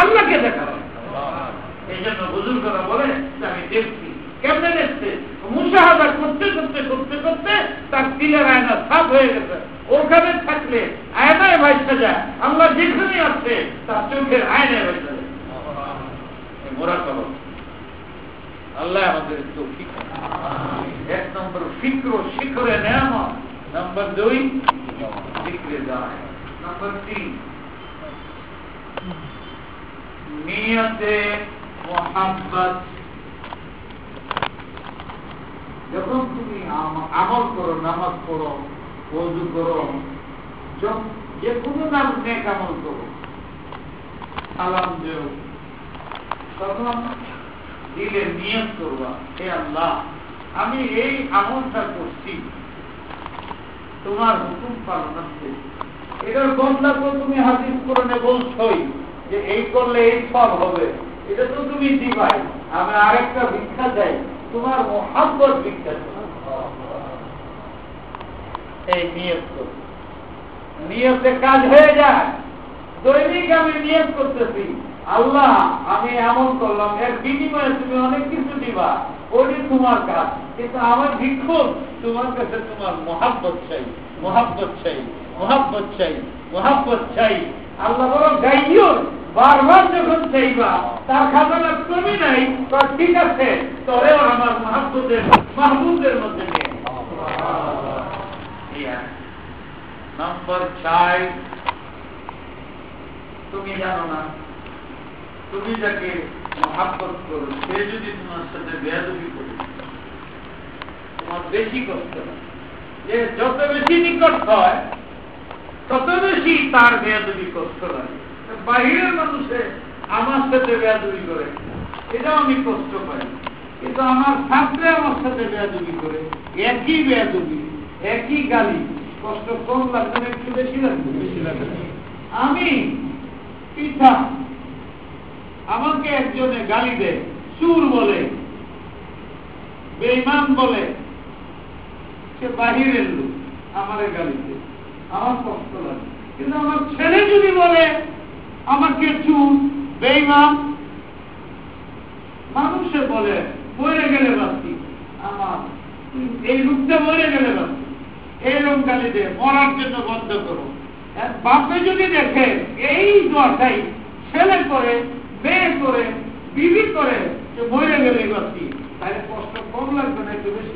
আল্লাহকে দেখা। এই জন্য বুজুর্গরা বলে যে আমি দেখছি। কেমনে দেখছে? মুশাহাদা করতে করতে করতে করতে তার দিলের আয়না সাফ হয়ে গেছে। ওখানে থাকলে আয়নায় ভাইসা যায়, আল্লাহ যেখানে আছে তার চোখের আয়নায় ভাইসা যায়। মোরা করো, আল্লাহ আমাদের তৌফিক। এক নম্বর ফিক্র শিখরে নেয়ামত, নম্বর 2 জিকরে যায়, নম্বর 3 নিয়তে মুহাব্বত। যখন তুমি আমল করো, নামাজ পড়ো, ওযু করো, যে কোনো নাম নেক আমল করো, সালাম দেও, তখন দিলে নিয়ত করবা, হে আল্লাহ আমি এই আমলটা করছি তোমার হুকুম পালনার্থে। এটার বদলা তো তুমি হাদিস কোরআনে বলছই যে এই করলে এই সব হবে, এটা তো তুমি দিবাই। আমি আরেকটা ভিক্ষা চাই, তোমার মুহাব্বত ভিক্ষা চাই। এই নিয়ত করো, নিয়তে কাজ হয়ে যায়। দৈনিক আমি নিয়ত করতেছি, আল্লাহ আমি এমন করলাম, এর বিনিময়ে তুমি অনেক কিছু দিবা, ওই তোমার কাজ, কিন্তু আমার ভিক্ষুক তোমার কাছে তোমার মুহাব্বত চাই, মুহাব্বত চাই, মুহাব্বত চাই, মুহাব্বত চাই। আল্লাহ বলো গাইও, বারবার যখন চাইবা তার খাজানা কমই নাই, তো ঠিক আছে তোরেও আমার মুহাব্বতের মাহবুবের মধ্যে নিয়ে। নম্বর 4, তুমি জানো না তুমি যাকে মুহাব্বত করো সে যদি তোমার সাথে বেয়াদবি করে, তোমার বেশি কষ্ট হয়। যে যত বেশি নিকট হয় তত বেশি তার বেয়াদবি কষ্ট হয়। বাহিরের মানুষে আমার সাথে বেয়াদবি করে, এটাও আমি কষ্ট পাই, কিন্তু আমার ছাত্রে আমার সাথে বেয়াদবি করে, একই বেয়াদবি, একই গালি, কষ্ট কম লাগবে না একটু বেশি লাগবে? বেশি লাগবে। আমি পিঠা, আমাকে একজনে গালি দেয়, চুর বলে, বেঈমান বলে, সে বাহিরের লোক, আমারে গালি দেয়, আমার কষ্ট লাগে। কিন্তু আমার ছেলে যদি বলে আমাকে চুর, বেঈমান, মানুষে বলে মরে গেলে বাঁচি, আমার এই রূপটা মরে গেলে বাঁচি, এইরকম গালি দেয়, মরার জন্য বন্ধ করো। বাপে যদি দেখে এই দশাই ছেলে করে, মেয়ে করে, বিবি করে, যে মরে গেলে বাঁচি, তাহলে কষ্ট কম লাগবে না একটু বেশি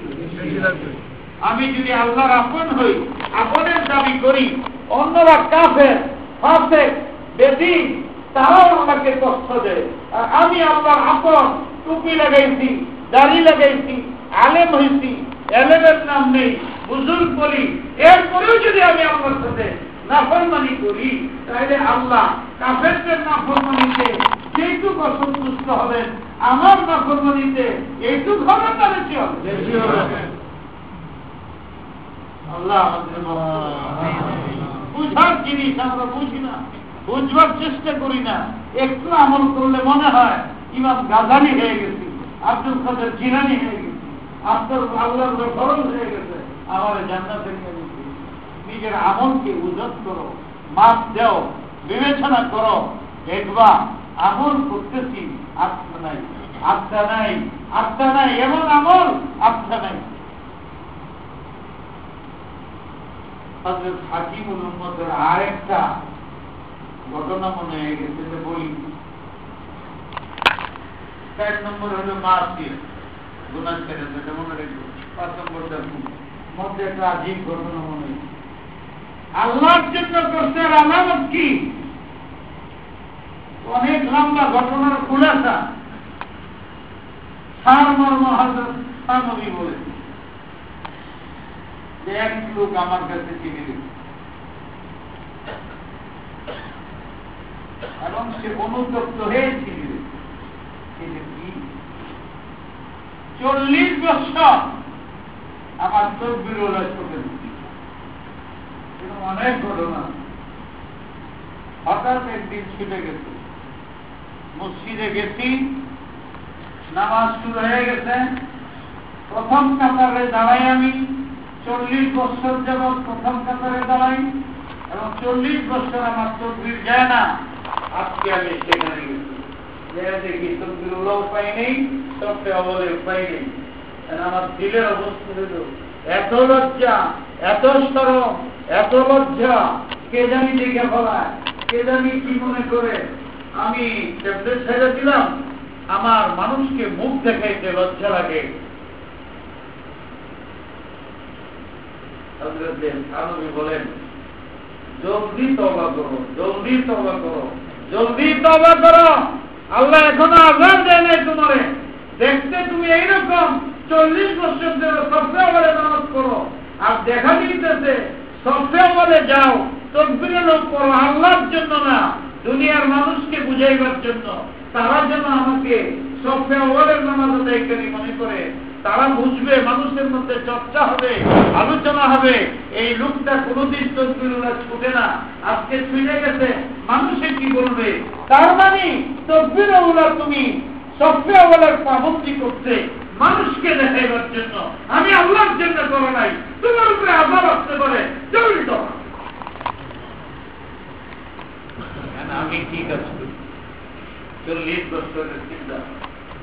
লাগবে? আমি যদি আল্লাহর আপন হই, আপনের দাবি করি, অন্যরা কাফের, ফাসেক, বেদীন, তারাও আমাকে কষ্ট দেয়। আর আমি আল্লাহর আপন, টুপি লাগাইছি, দাড়ি লাগাইছি, আলেম হয়েছি, এলেমের নাম নেই, বুজুর্গ বলি, এরপরেও যদি আমি আল্লাহর সাথে নাফরমানি করি, তাহলে আল্লাহ কাফেরদের নাফরমানিতে যেটুক অসন্তুষ্ট হবেন, আমার নাফরমানিতে এইটুক হবেন না বেশি হবে? আল্লাহ আমাদের বুঝার জিনিস আমরা বুঝি না, বুঝবার চেষ্টা করি না। একটু আমল করলে মনে হয় ইমাম গাজালি হয়ে গেছি, আব্দুল কাদের জিলানী হয়ে গেছি, আল্লাহর ফরজ হয়ে গেছে, আমার জান্নাতে নিয়ে গেছি। নিজের আমলকে উজত করো, মাপ দাও, বিবেচনা করো, দেখবা আমল করতেছি, আত্মা নাই, আত্মা নাই, আত্মা নাই, এমন আমল আত্মা নাই। হযরত হাকিমুল উম্মতের আরেকটা ঘটনা মনে হয়ে গেছে, যে বলি। 4 নম্বর হলো মাসিয়া, গুনাহ ছেড়ে যেটা মনে রাখবো। 5 নম্বরটা মধ্যে একটা আজীব ঘটনা মনে হয়, আল্লাহর জন্য কষ্টের আলামত কি? অনেক লম্বা ঘটনার খুলাসা সারমর্ম হযরত সানবী বলে যে এক লোক আমার কাছে চিঠি লিখে, এবং সে অনুতপ্ত হয়ে চিঠি লিখে। 40 বছর আমার তকবীর ওরা চোখে অনেক ঘটনা। হঠাৎ একদিন ছুটে গেছে, মসজিদে গেছি, নামাজ শুরু হয়ে গেছে, প্রথম কাতারে দাঁড়াই আমি, 40 বছর যাবৎ প্রথম কাতারে দাঁড়াই, এবং 40 বছর আমার তকবীর যায় না। আজকে আমি সেখানে গেছি, যে দেখি তকবীরুল্লাহ উপায় নেই, সবটা বলে উপায় নেই। আমার দিলের অবস্থা হইল এত লজ্জা, এত শরম, এত লজ্জা, কে জানি দেখে ফেলায়, কে জানি কি মনে করে। আমি ট্যাবলেট ছেড়ে দিলাম, আমার মানুষকে মুখ দেখাইতে লজ্জা লাগে। বলেন জলদি তওবা করো, জলদি তওবা করো, জলদি তওবা করো। আল্লাহ এখনো আযাব দেয় নাই তোমারে। দেখতে তুমি এইরকম 40 বছর ধরে সবচেয়ে বলে নামাজ পড়ো, আর দেখা দিতেছে সবচেয়ে বলে যাও তকবীরের লোক পড়ো, আল্লাহর জন্য না, দুনিয়ার মানুষকে বুঝাইবার জন্য। তারা যেন আমাকে সবচেয়ে বলে নামাজ আদায়কারী মনে করে, তারা বুঝবে, মানুষের মধ্যে চর্চা হবে, আলোচনা হবে, এই লোকটা কোনোদিন তকবীরুল্লাহ ছুটে না, আজকে ছুটে গেছে, মানুষে কি বলবে। তার মানে তকবীরুল্লাহ তুমি সবচেয়ে বলার পাবন্দি করছে মানুষকে দেখাইবার জন্য, আমি আল্লাহর জন্য করো নাই। তোমার উপরে আযাব আসতে পারে, জলদি করো। আমি ঠিক আছি 40 বছরের চিন্তা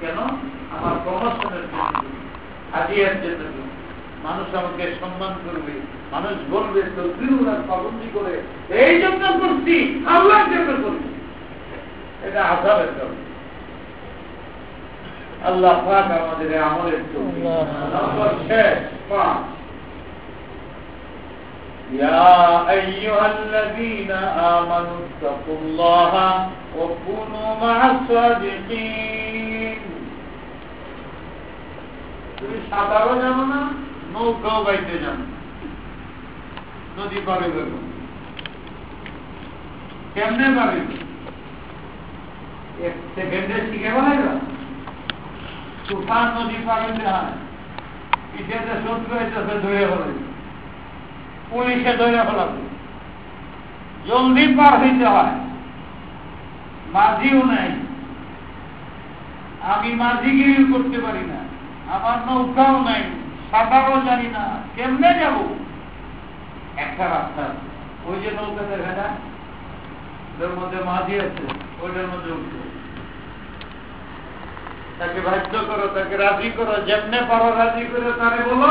কেন? আমার প্রমোশনের জন্য, হাজিয়ার জন্য, মানুষ আমাকে সম্মান করবে, মানুষ বলবে তকবীরুল্লাহ পাবন্দি করে, এই জন্য করছি, আল্লাহর জন্য করছি। এটা আযাবের কারণ। আল্লাহ পাক আমাদের আমলের তৌফিক। নম্বর 6 ইয়া আইয়ুহাল্লাযীনা আমানু তাকুল্লাহা ওয়া কুনু মা'আস সাদিকিন। তুমি সাঁতারও জানো না, নৌকাও বাইতে জানো, নদী পারে যাবো কেমনে পারে? 1 সেকেন্ডে শিখে বলাইবা? তুফান নদী পার হইতে হয়, পিঠেতে শত্রু হইতেছে ধরে ফেলে, পুলিশে ধরে ফেলাবে, জলদি পার হইতে হয়। মাঝিও নাই, আমি মাঝিগিরি করতে পারি না, আমার নৌকাও নাই, সাঁতারও জানি না, কেমনে যাব? একটা রাস্তা, ওই যে নৌকা দেখা যায়, ওর মধ্যে মাঝি আছে, ওইটার মধ্যে উঠবে, তাকে বাধ্য করো, তাকে রাজি করো, যেমনে পারো রাজি করে তারে বলো,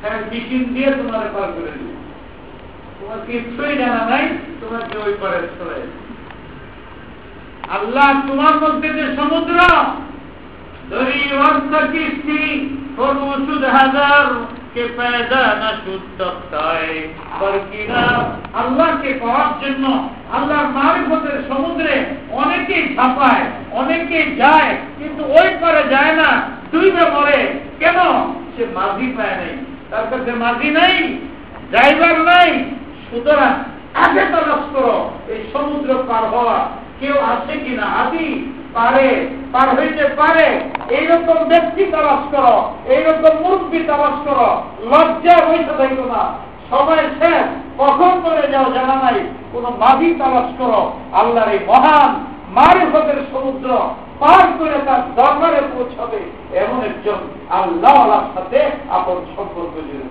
তার মেশিন দিয়ে তোমার পার করে দিব। তোমার কিছুই জানা নাই, তোমাকে ওই পারে চলে। আল্লাহ তোমার মধ্যে যে সমুদ্র, দরি ওয়ার্থ কিস্তি ফরুসুদ হাজার কে पैदा न शुद्ध सकता है पर किना আল্লাহকে পাওয়ার জন্য আল্লাহর মারিফতের সমুদ্রে অনেকেই ছাপায়, অনেকেই যায়, কিন্তু ওই পারে যায় না, ডুবে মরে। কেন? সে মাঝি পায় নাই, তার কাছে মাঝি নাই, ড্রাইভার নাই। সুতরাং আগে তালাশ করো এই সমুদ্র পার হওয়া কেউ আছে কিনা, আদি পারে, পার হইতে পারে এইরকম ব্যক্তি তালাশ করো, এইরকম মুরব্বী তালাশ করো। লজ্জা বসে থাকো না, সময় শেষ, কখন করে যাও জানা নাই, কোন মাঝি তালাশ করো। আল্লাহর এই মহান মারিফতের সমুদ্র পার করে তার দরবারে পৌঁছাবে এমন একজন আল্লাহর সাথে আপন সম্পর্ক জুড়ে।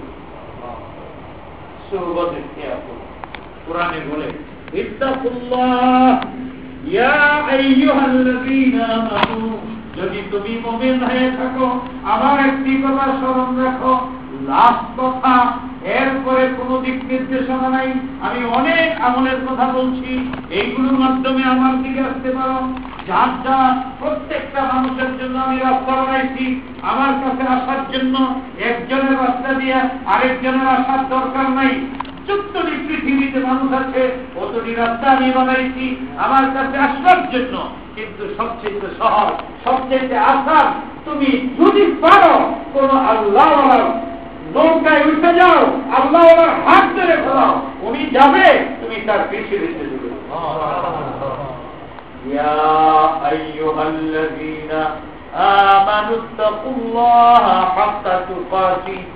কোরআনে বলে ইত্তাকুল্লাহ ইয়া আইয়ুহাল্লাযীনা আমানু, যদি তুমি মুমিন হয়ে থাকো আমার একটি কথা স্মরণ রাখো, লাস্ট কথা, এরপরে কোনো দিক নির্দেশনা নাই। আমি অনেক আমলের কথা বলছি, এইগুলোর মাধ্যমে আমার দিকে আসতে পারো। যার যা প্রত্যেকটা মানুষের জন্য আমি রাস্তা বানাইছি, আমার কাছে আসার জন্য একজনের রাস্তা দিয়ে আরেকজনের আসার দরকার নাই। যতটি পৃথিবীতে মানুষ আছে অতটি রাস্তা আমি বানাইছি আমার কাছে আসবার জন্য। কিন্তু সবচেয়ে সহজ, সবচেয়ে আসান, তুমি যদি পারো কোন আল্লাহ নৌকায় উঠে যাও, আল্লাহ হাত ধরে ফেলাও, উনি যাবে, তুমি তার পিছিয়ে দিতে দেবে। ইয়া আইয়ুহাল্লাযীনা আমানু তাকুল্লাহা হাক্কা তুকাতিহি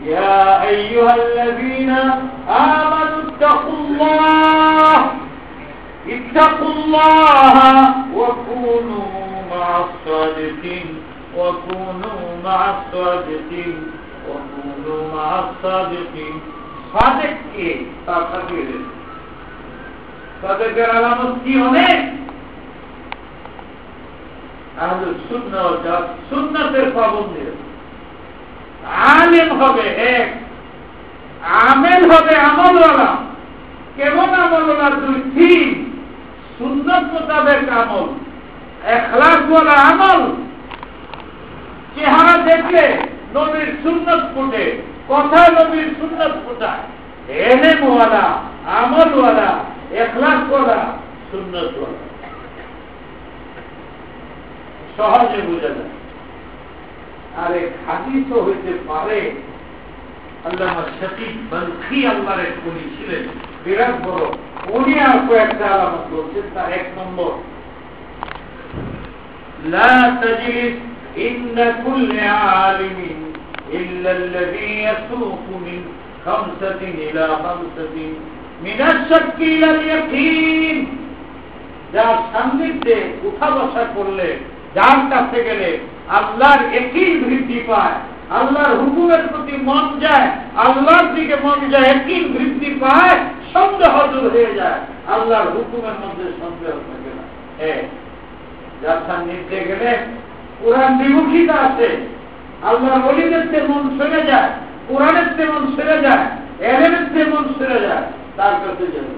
ইয়া আইয়ুহাল্লাযীনা আমানু তাকুল্লাহ ইত্তাকুল্লাহা ওয়া কুনু মা'আস সাদিকিন ওয়া কুনু মা'আস সাদিকিন ওয়া কুনু মা'আস সাদিকিন। সাদিক কে? তার সাথে সাদিকের আলামত কি? অনেক। আহলুস সুন্নাহ ওয়াল জামাত সুন্নাতের পাবন্দি। আলেম হবে এক, আমেল হবে আমলওয়ালা। কেমন আমলওয়ালা? দুই তিন, সুন্নাত মোতাবেক আমল, ইখলাসওয়ালা আমল। চেহারা দেখলে নবীর সুন্নাত ফুটে, কথা নবীর সুন্নাত ফুটায়। ইলমওয়ালা, আমলওয়ালা, ইখলাসওয়ালা, সুন্নাতওয়ালা। সহজে বুঝা যায়। আরে হাদিসও হইতে পারে। আল্লামা শফিক বলখি আল্লাহর এক উনি ছিলেন, বিরাট বড়। উনি আর কয়েকটা আলামত বলছেন। তার এক নম্বর, লা তাজলিস ইন্না কুল্লি আলিমিন ইল্লা আল্লাযী ইয়াসুকু মিন খামসাতিন ইলা খামসাতিন মিন আশ-শাক্কি ইলাল ইয়াকিন। যার সান্নিধ্যে উঠা বসা করলে, যার কাছে গেলে আল্লাহর ইয়াকিন বৃদ্ধি পায়, আল্লাহর হুকুমের প্রতি মন যায়, আল্লাহর দিকে মন যায়, ইয়াকিন বৃদ্ধি পায়, সন্দেহ দূর হয়ে যায়। আল্লাহর হুকুমের মধ্যে সন্দেহ থাকে না। যার সান্নিধ্যে গেলে কোরআন বিমুখিতা আছে, আল্লাহর ওলিদের চেয়ে মন সরে যায়, কোরআনের চেয়ে মন সরে যায়, ইলমের চেয়ে মন সরে যায়, তার কাছে যাবে।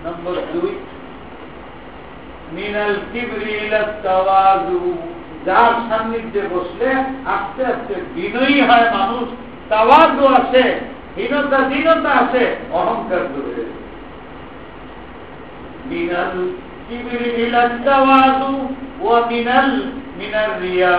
নম্বর দুই, মিনাল কিবরি ইলাত তাওয়াজু। যার সান্নিধ্যে বসলে আস্তে আস্তে বিনয়ী হয় মানুষ, তাওয়াজু আসে, হীনতা দীনতা আসে, অহংকার দূর হয়ে যায়। মিনাল কিবরি ইলাত তাওয়াজু ওয়া মিনার রিয়া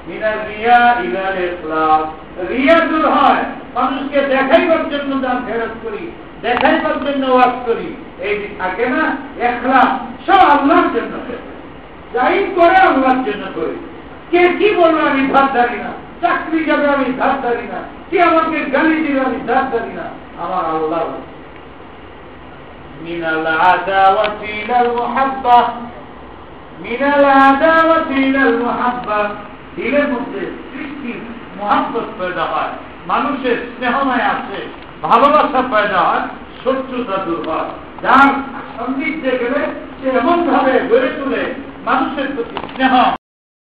মিনার রিয়া ইলাল ইখলাস। রিয়া দূর হয়, মানুষকে দেখাইবার জন্য দান ফেরত করি, দেখাইবার জন্য ওয়াজ করি, এই যে থাকে না ইখলাস, সব আল্লাহর জন্য যাই করে আল্লাহর জন্য করি। কে কি বলবে আমি ধারধারি না, চাকরি যাবে আমি ধারধারি না, কে আমাকে গালি দিবে আমি ধারধারি না, আমার আল্লাহ। মিনাল আদাওয়াতি ইলাল মুহাব্বা, মিনাল আদাওয়াতি ইলাল মুহাব্বা। দিলের মধ্যে সৃষ্টি মুহাব্বত পয়দা হয়, মানুষের স্নেহময় আসে, ভালোবাসা পয়দা হয়, শত্রুতা দূর হয়। যার সান্নিধ্যে গেলে সে এমন ভাবে গড়ে তোলে মানুষের প্রতি স্নেহ।